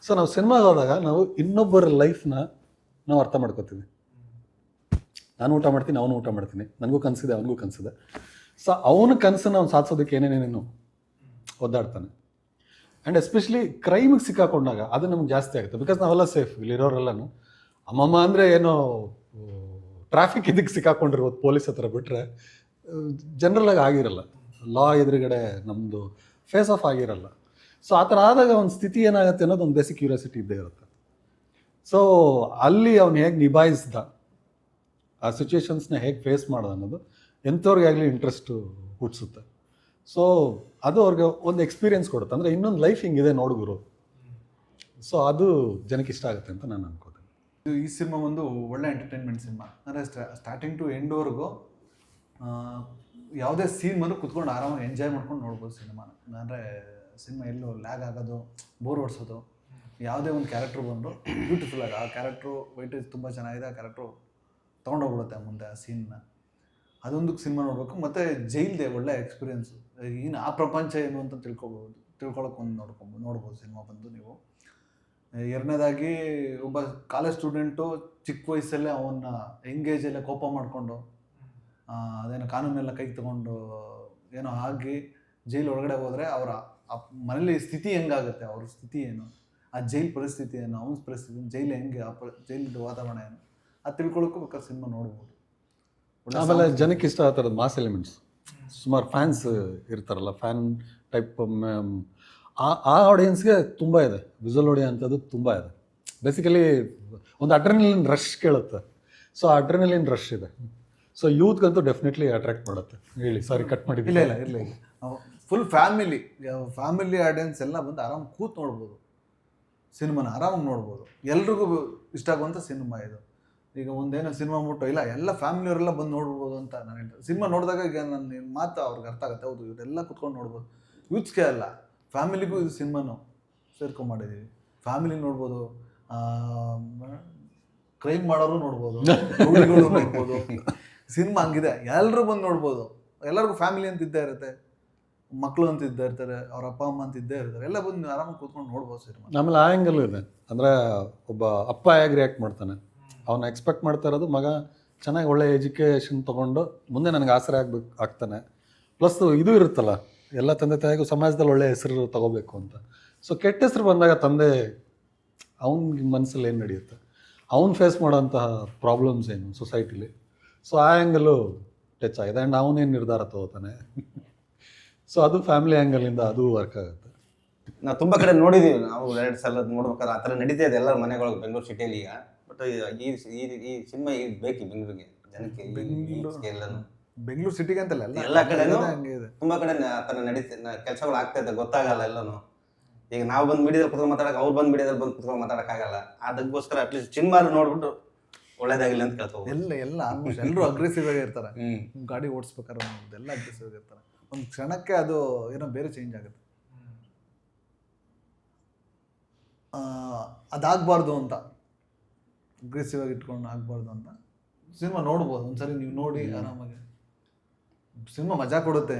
A: ಸೊ ನಾವು ಸಿನಿಮಾಗೆ ಹೋದಾಗ ನಾವು ಇನ್ನೊಬ್ಬರ ಲೈಫ್ನ ನಾವು ಅರ್ಥ ಮಾಡ್ಕೋತೀವಿ. ನಾನು ಊಟ ಮಾಡ್ತೀನಿ, ಅವನು ಊಟ ಮಾಡ್ತೀನಿ, ನನಗೂ ಕನಸಿದೆ, ಅವನಿಗೂ ಕನಸಿದೆ. ಸೊ ಅವನ ಕನಸನ್ನು ಅವ್ನು ಸಾಧಿಸೋದಕ್ಕೆ ಏನೇನೇನೇನು ಒದ್ದಾಡ್ತಾನೆ. ಆ್ಯಂಡ್ ಎಸ್ಪೆಷಲಿ ಕ್ರೈಮಿಗೆ ಸಿಕ್ಕಾಕೊಂಡಾಗ ಅದು ನಮ್ಗೆ ಜಾಸ್ತಿ ಆಗುತ್ತೆ. ಬಿಕಾಸ್ ನಾವೆಲ್ಲ ಸೇಫ್, ಇಲ್ಲಿರೋರೆಲ್ಲನೂ ಅಮ್ಮಮ್ಮ ಅಂದರೆ ಏನೋ ಟ್ರಾಫಿಕ್ ಇದಕ್ಕೆ ಸಿಕ್ಕಾಕೊಂಡಿರ್ಬೋದು ಪೊಲೀಸ್ ಹತ್ರ, ಬಿಟ್ಟರೆ ಜನರಲಾಗಿ ಆಗಿರಲ್ಲ. ಲಾ ಎದುರುಗಡೆ ನಮ್ಮದು ಫೇಸ್ ಆಫ್ ಆಗಿರಲ್ಲ. ಸೊ ಆ ಥರ ಆದಾಗ ಒಂದು ಸ್ಥಿತಿ ಏನಾಗುತ್ತೆ ಅನ್ನೋದು ಒಂದು ಬೇಸಿಕ್ ಕ್ಯೂರಿಯಾಸಿಟಿ ಇದ್ದೇ ಇರುತ್ತೆ. ಸೊ ಅಲ್ಲಿ ಅವ್ನು ಹೇಗೆ ನಿಭಾಯಿಸ್ದ, ಆ ಸಿಚುವೇಶನ್ಸ್ನ ಹೇಗೆ ಫೇಸ್ ಮಾಡೋದು ಅನ್ನೋದು ಎಂಥವ್ರಿಗೆ ಆಗಲಿ ಇಂಟ್ರೆಸ್ಟು ಹುಟ್ಟಿಸುತ್ತೆ. ಸೊ ಅದು ಅವ್ರಿಗೆ ಒಂದು ಎಕ್ಸ್ಪೀರಿಯನ್ಸ್ ಕೊಡುತ್ತೆ. ಅಂದರೆ ಇನ್ನೊಂದು ಲೈಫ್ ಹಿಂಗಿದೆ ನೋಡುಗರು. ಸೊ ಅದು ಜನಕ್ಕೆ ಇಷ್ಟ ಆಗುತ್ತೆ ಅಂತ ನಾನು ಅನ್ಕೋತೀನಿ.
B: ಈ ಸಿನಿಮಾ ಒಂದು ಒಳ್ಳೆ ಎಂಟರ್ಟೈನ್ಮೆಂಟ್ ಸಿನಿಮಾ. ಅಂದರೆ ಸ್ಟಾರ್ಟಿಂಗ್ ಟು ಎಂಡ್ವರೆಗೂ ಯಾವುದೇ ಸೀನ್ ಬಂದರೂ ಕುತ್ಕೊಂಡು ಆರಾಮಾಗಿ ಎಂಜಾಯ್ ಮಾಡ್ಕೊಂಡು ನೋಡ್ಬೋದು ಸಿನಿಮಾನ. ಅಂದರೆ ಸಿನಿಮಾ ಎಲ್ಲೂ ಲ್ಯಾಗ್ ಆಗೋದು, ಬೋರ್ ಹೊಡ್ಸೋದು, ಯಾವುದೇ ಒಂದು ಕ್ಯಾರೆಕ್ಟ್ರ್ ಬಂದರೂ ಬ್ಯೂಟಿಫುಲ್ಲಾಗಿ ಆ ಕ್ಯಾರೆಕ್ಟ್ರು ವೈಟೇಜ್ ತುಂಬ ಚೆನ್ನಾಗಿದೆ, ಆ ಕ್ಯಾರೆಕ್ಟ್ರು ತೊಗೊಂಡೋಗ್ಬಿಡುತ್ತೆ ಮುಂದೆ ಆ ಸೀನ್ನ. ಅದೊಂದಕ್ಕೆ ಸಿನಿಮಾ ನೋಡಬೇಕು. ಮತ್ತು ಜೈಲ್ದೆ ಒಳ್ಳೆ ಎಕ್ಸ್ಪೀರಿಯೆನ್ಸು. ಇನ್ನು ಆ ಪ್ರಪಂಚ ಏನು ಅಂತ ತಿಳ್ಕೊಳಕ್ಕೆ ಒಂದು ನೋಡ್ಬೋದು ಸಿನಿಮಾ ಬಂದು ನೀವು. ಎರಡನೇದಾಗಿ ಒಬ್ಬ ಕಾಲೇಜ್ ಸ್ಟೂಡೆಂಟು ಚಿಕ್ಕ ವಯಸ್ಸಲ್ಲೇ ಅವನ್ನ ಎಂಗೇಜಲ್ಲೇ ಕೋಪ ಮಾಡಿಕೊಂಡು ಅದೇನೋ ಕಾನೂನೆಲ್ಲ ಕೈಗೆ ತಗೊಂಡು ಏನೋ ಆಗಿ ಜೈಲು ಒಳಗಡೆ ಹೋದರೆ ಅವರ ಮನೇಲಿ ಸ್ಥಿತಿ ಹೆಂಗಾಗುತ್ತೆ, ಅವ್ರ ಸ್ಥಿತಿ ಏನು, ಆ ಜೈಲ್ ಪರಿಸ್ಥಿತಿ ಏನು, ಅವನ ಪರಿಸ್ಥಿತಿ ಜೈಲು ಹೆಂಗೆ, ಜೈಲಿದ್ದು ವಾತಾವರಣ ಏನು, ಅದು ತಿಳ್ಕೊಳ್ಳೋಕ್ಕೂ ಬೇಕಾದ್ರೆ ಸಿನಿಮಾ ನೋಡ್ಬೋದು.
A: ಆಮೇಲೆ ಜನಕ್ಕೆ ಇಷ್ಟ ಆ ಥರದ್ದು ಮಾಸ್ ಎಲಿಮೆಂಟ್ಸ್, ಸುಮಾರು ಫ್ಯಾನ್ಸ್ ಇರ್ತಾರಲ್ಲ, ಫ್ಯಾನ್ ಟೈಪ್ ಆ ಆಡಿಯನ್ಸ್ಗೆ ತುಂಬ ಇದೆ. ವಿಜುವಲ್ ಆಡಿಯೋ ಅಂಥದ್ದು ತುಂಬ ಇದೆ. ಬೇಸಿಕಲಿ ಒಂದು ಅಡ್ರೆನಲಿನ್ ರಶ್ ಕೇಳುತ್ತೆ. ಸೊ ಆ ಅಡ್ರೆನಲಿನ್ ರಶ್ ಇದೆ. ಸೊ ಯೂತ್ಗಂತೂ ಡೆಫಿನೆಟ್ಲಿ ಅಟ್ರಾಕ್ಟ್ ಮಾಡುತ್ತೆ. ಹೇಳಿ, ಸಾರಿ ಕಟ್ ಮಾಡಿದ್ದಿಲ್ಲ.
B: ಇರಲಿ ಫುಲ್ ಫ್ಯಾಮಿಲಿ ಆಡಿಯನ್ಸ್ ಎಲ್ಲ ಬಂದು ಆರಾಮ್ ಕೂತ್ ನೋಡ್ಬೋದು ಸಿನಿಮಾನ, ಆರಾಮಾಗಿ ನೋಡ್ಬೋದು. ಎಲ್ರಿಗೂ ಇಷ್ಟ ಆಗುವಂಥ ಸಿನಿಮಾ ಇದು. ಈಗ ಒಂದೇನೋ ಸಿನಿಮಾ ಮುಟ್ಟೋ ಇಲ್ಲ, ಎಲ್ಲ ಫ್ಯಾಮಿಲಿಯವರೆಲ್ಲ ಬಂದು ನೋಡ್ಬೋದು ಅಂತ ನಾನು ಹೇಳ್ತೀನಿ. ಸಿನಿಮಾ ನೋಡಿದಾಗ ಈಗ ನನ್ನ ಮಾತು ಅವ್ರಿಗೆ ಅರ್ಥ ಆಗುತ್ತೆ. ಹೌದು, ಇವರೆಲ್ಲ ಕುತ್ಕೊಂಡು ನೋಡ್ಬೋದು. ಯೂತ್ಸ್ಗೆ ಅಲ್ಲ, ಫ್ಯಾಮಿಲಿಗೂ ಇದು ಸಿನಿಮಾನು ಸೇರ್ಕೊಂಡ್ಮಾಡಿದ್ದೀವಿ. ಫ್ಯಾಮಿಲಿ ನೋಡ್ಬೋದು, ಕ್ರೈಮ್ ಮಾಡೋರು ನೋಡ್ಬೋದು, ನೋಡ್ಬೋದು. ಸಿನಿಮಾ ಹಂಗಿದೆ, ಎಲ್ಲರೂ ಬಂದು ನೋಡ್ಬೋದು. ಎಲ್ಲರಿಗೂ ಫ್ಯಾಮಿಲಿ ಅಂತ ಇದ್ದೇ ಇರುತ್ತೆ, ಮಕ್ಕಳು ಅಂತ ಇದ್ದೇ ಇರ್ತಾರೆ, ಅವ್ರ ಅಪ್ಪ ಅಮ್ಮ ಅಂತ ಇದ್ದೇ ಇರ್ತಾರೆ. ಎಲ್ಲ ಬಂದು ಆರಾಮಾಗಿ ಕೂತ್ಕೊಂಡು ನೋಡ್ಬೋದು ಸಿನಿಮಾ.
A: ಆಮೇಲೆ ಆ ಆ್ಯಂಗಲ್ಲು ಇದೆ. ಅಂದರೆ ಒಬ್ಬ ಅಪ್ಪ ಹೇಗೆ ರಿಯಾಕ್ಟ್ ಮಾಡ್ತಾನೆ, ಅವನು ಎಕ್ಸ್ಪೆಕ್ಟ್ ಮಾಡ್ತಾ ಇರೋದು ಮಗ ಚೆನ್ನಾಗಿ ಒಳ್ಳೆ ಎಜುಕೇಷನ್ ತೊಗೊಂಡು ಮುಂದೆ ನನಗೆ ಆಸರೆ ಆಗ್ತಾನೆ. ಪ್ಲಸ್ ಇದು ಇರುತ್ತಲ್ಲ, ಎಲ್ಲ ತಂದೆ ತಾಯಿಗೂ ಸಮಾಜದಲ್ಲಿ ಒಳ್ಳೆ ಹೆಸರು ತಗೋಬೇಕು ಅಂತ. ಸೊ ಕೆಟ್ಟ ಹೆಸರು ಬಂದಾಗ ತಂದೆ ಅವನ ಮನಸ್ಸಲ್ಲಿ ಏನು ನಡೆಯುತ್ತೆ, ಅವ್ನು ಫೇಸ್ ಮಾಡೋಂತಹ ಪ್ರಾಬ್ಲಮ್ಸ್ ಏನು ಸೊಸೈಟಿಲಿ. ಸೊ ಆ ಆ್ಯಂಗಲ್ಲು ಟಚ್ ಆಗಿದೆ. ಆ್ಯಂಡ್ ಅವನೇನು ನಿರ್ಧಾರ ತಗೋತಾನೆ. ಸೊ ಅದು ಫ್ಯಾಮಿಲಿ ಆ್ಯಂಗಲಿಂದ ಅದು ವರ್ಕ್ ಆಗುತ್ತೆ.
D: ನಾವು ತುಂಬ ಕಡೆ ನೋಡಿದ್ದೀವಿ, ನಾವು 2 ಸಲ ನೋಡ್ಬೇಕಾದ್ರೆ ಆ ಥರ ನಡೀತಾ ಇದೆ ಎಲ್ಲರ ಮನೆಗಳಿಗೆ ಬೆಂಗಳೂರು ಸಿಟಿಯಲ್ಲಿ ಈಗ. ಬಟ್ ಈ ಸಿನಿಮಾ ಈಗ ಬೇಕು ಬೆಂಗಳೂರಿಗೆ ಜನಕ್ಕೆ, ಎಲ್ಲನೂ
B: ಬೆಂಗಳೂರು ಸಿಟಿಗೆ ಅಂತಲ್ಲ,
D: ಎಲ್ಲ ಕಡೆನೂ
B: ಹಂಗೆ ಇದೆ.
D: ತುಂಬ ಕಡೆ ಆ ಥರ ಕೆಲಸಗಳು ಆಗ್ತಾ ಇದೆ, ಗೊತ್ತಾಗಲ್ಲ ಎಲ್ಲನೂ. ಈಗ ನಾವು ಬಂದು ಮೀಡಿಯಾದಲ್ಲಿ ಕುತ್ಕೊಂಡು ಮಾತಾಡಕ್ಕೆ, ಅವ್ರು ಬಂದು ಮೀಡಿಯಾದಲ್ಲಿ ಬಂದು ಕುತ್ಕೊಂಡು ಮಾತಾಡೋಕ್ಕಾಗಲ್ಲ. ಅದಕ್ಕೋಸ್ಕರ ಅಟ್ಲೀಸ್ಟ್ ಸಿನಿಮಾ ನೋಡ್ಬಿಟ್ಟು ಒಳ್ಳೇದಾಗಿಲ್ಲ ಅಂತ ಕೇಳ್ತಾ ಹೋಗ್ಬೋದು.
B: ಎಲ್ಲ ಆಲ್ಮೋಸ್ಟ್ ಎಲ್ಲರೂ ಅಗ್ರೆಸಿವ್ ಆಗಿ ಇರ್ತಾರೆ. ಗಾಡಿ ಓಡಿಸ್ಬೇಕಾದ್ರೆ ಎಲ್ಲ ಅಗ್ರೆಸಿವ್ ಆಗಿ ಇರ್ತಾರೆ. ಒಂದು ಕ್ಷಣಕ್ಕೆ ಅದು ಏನೋ ಬೇರೆ ಚೇಂಜ್ ಆಗುತ್ತೆ. ಅದಾಗಬಾರ್ದು ಅಂತ, ಅಗ್ರೆಸಿವ್ ಆಗಿ ಇಟ್ಕೊಂಡು ಆಗಬಾರ್ದು ಅಂತ ಸಿನಿಮಾ ನೋಡ್ಬೋದು. ಒಂದ್ಸರಿ ನೀವು ನೋಡಿ ಆರಾಮಾಗಿ. ಸಿನಿಮಾ ಮಜಾ ಕೊಡುತ್ತೆ.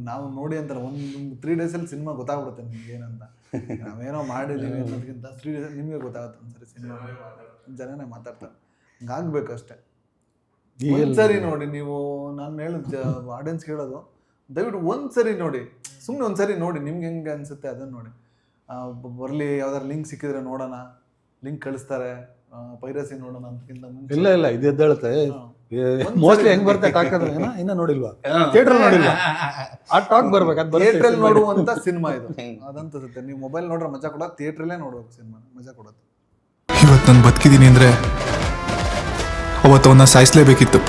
B: ನಾವು ನೋಡಿ ಅಂತಾರೆ, ಒಂದು 3 ಡೇಸಲ್ಲಿ ಸಿನಿಮಾ ಗೊತ್ತಾಗ್ಬಿಡುತ್ತೆ ನಿಮ್ಗೆ ಏನಂತ. ನಾವೇನೋ ಮಾಡಿದ್ದೀವಿ ಅನ್ನೋದಕ್ಕಿಂತ 3 ಡೇಸಲ್ಲಿ ನಿಮಗೆ ಗೊತ್ತಾಗುತ್ತೆ. ಒಂದ್ಸರಿ ಸಿನಿಮಾ ಜನನೇ ಮಾತಾಡ್ತಾರೆ. ಹಂಗಾಗಬೇಕು ಅಷ್ಟೇ. ಒಂದ್ಸರಿ ನೋಡಿ ನೀವು, ನಾನು ಹೇಳೋದು ಆಡಿಯನ್ಸ್ ಹೇಳೋದು, ದಯವಿಟ್ಟು ಒಂದ್ಸರಿ ನೋಡಿ, ಸುಮ್ಮನೆ ಒಂದ್ಸರಿ ನೋಡಿ, ನಿಮ್ಗೆ ಹೆಂಗೆ ಅನಿಸುತ್ತೆ ಅದನ್ನು ನೋಡಿ. ಬರಲಿ ಯಾವ್ದಾರು ಲಿಂಕ್ ಸಿಕ್ಕಿದ್ರೆ ನೋಡೋಣ, ಲಿಂಕ್ ಕಳಿಸ್ತಾರೆ, ಪೈರಸಿ ನೋಡೋಣ ಅಂತಕ್ಕಿಂತ ಮುಂಚೆ
A: ಇಲ್ಲ ಇದು ಎದ್ದೇಳುತ್ತೆ. ಮೋಸ್ಟ್ಲಿ ಹೆಂಗ್ ಬರುತ್ತೆ ಟಾಕ್ ಅಂದ್ರೆ ಇನ್ನ ನೋಡಿಲ್ವಾ, ಥಿಯೇಟರ್ ನೋಡಿಲ್ವಾ, ಆ ಟಾಕ್ ಬರ್ಬೇಕು. ಅದು
B: ಥಿಯೇಟ್ರಲ್ಲಿ ನೋಡುವಂತ ಸಿನಿಮಾ ಇದು. ಅದಂತಸುತ್ತೆ, ನೀವು ಮೊಬೈಲ್ ನೋಡ್ರೆ ಮಜಾ ಕೊಡೋದು, ಥಿಯೇಟ್ರಲ್ಲೇ ನೋಡ್ಬೇಕು ಸಿನಿಮಾ, ಮಜಾ ಕೊಡೋದು.
F: ಇವತ್ತು ನಾನು ಬದುಕಿದ್ದೀನಿ ಅಂದರೆ ಅವತ್ತು ಅವನ್ನ ಸಾಯಿಸಲೇಬೇಕಿತ್ತು.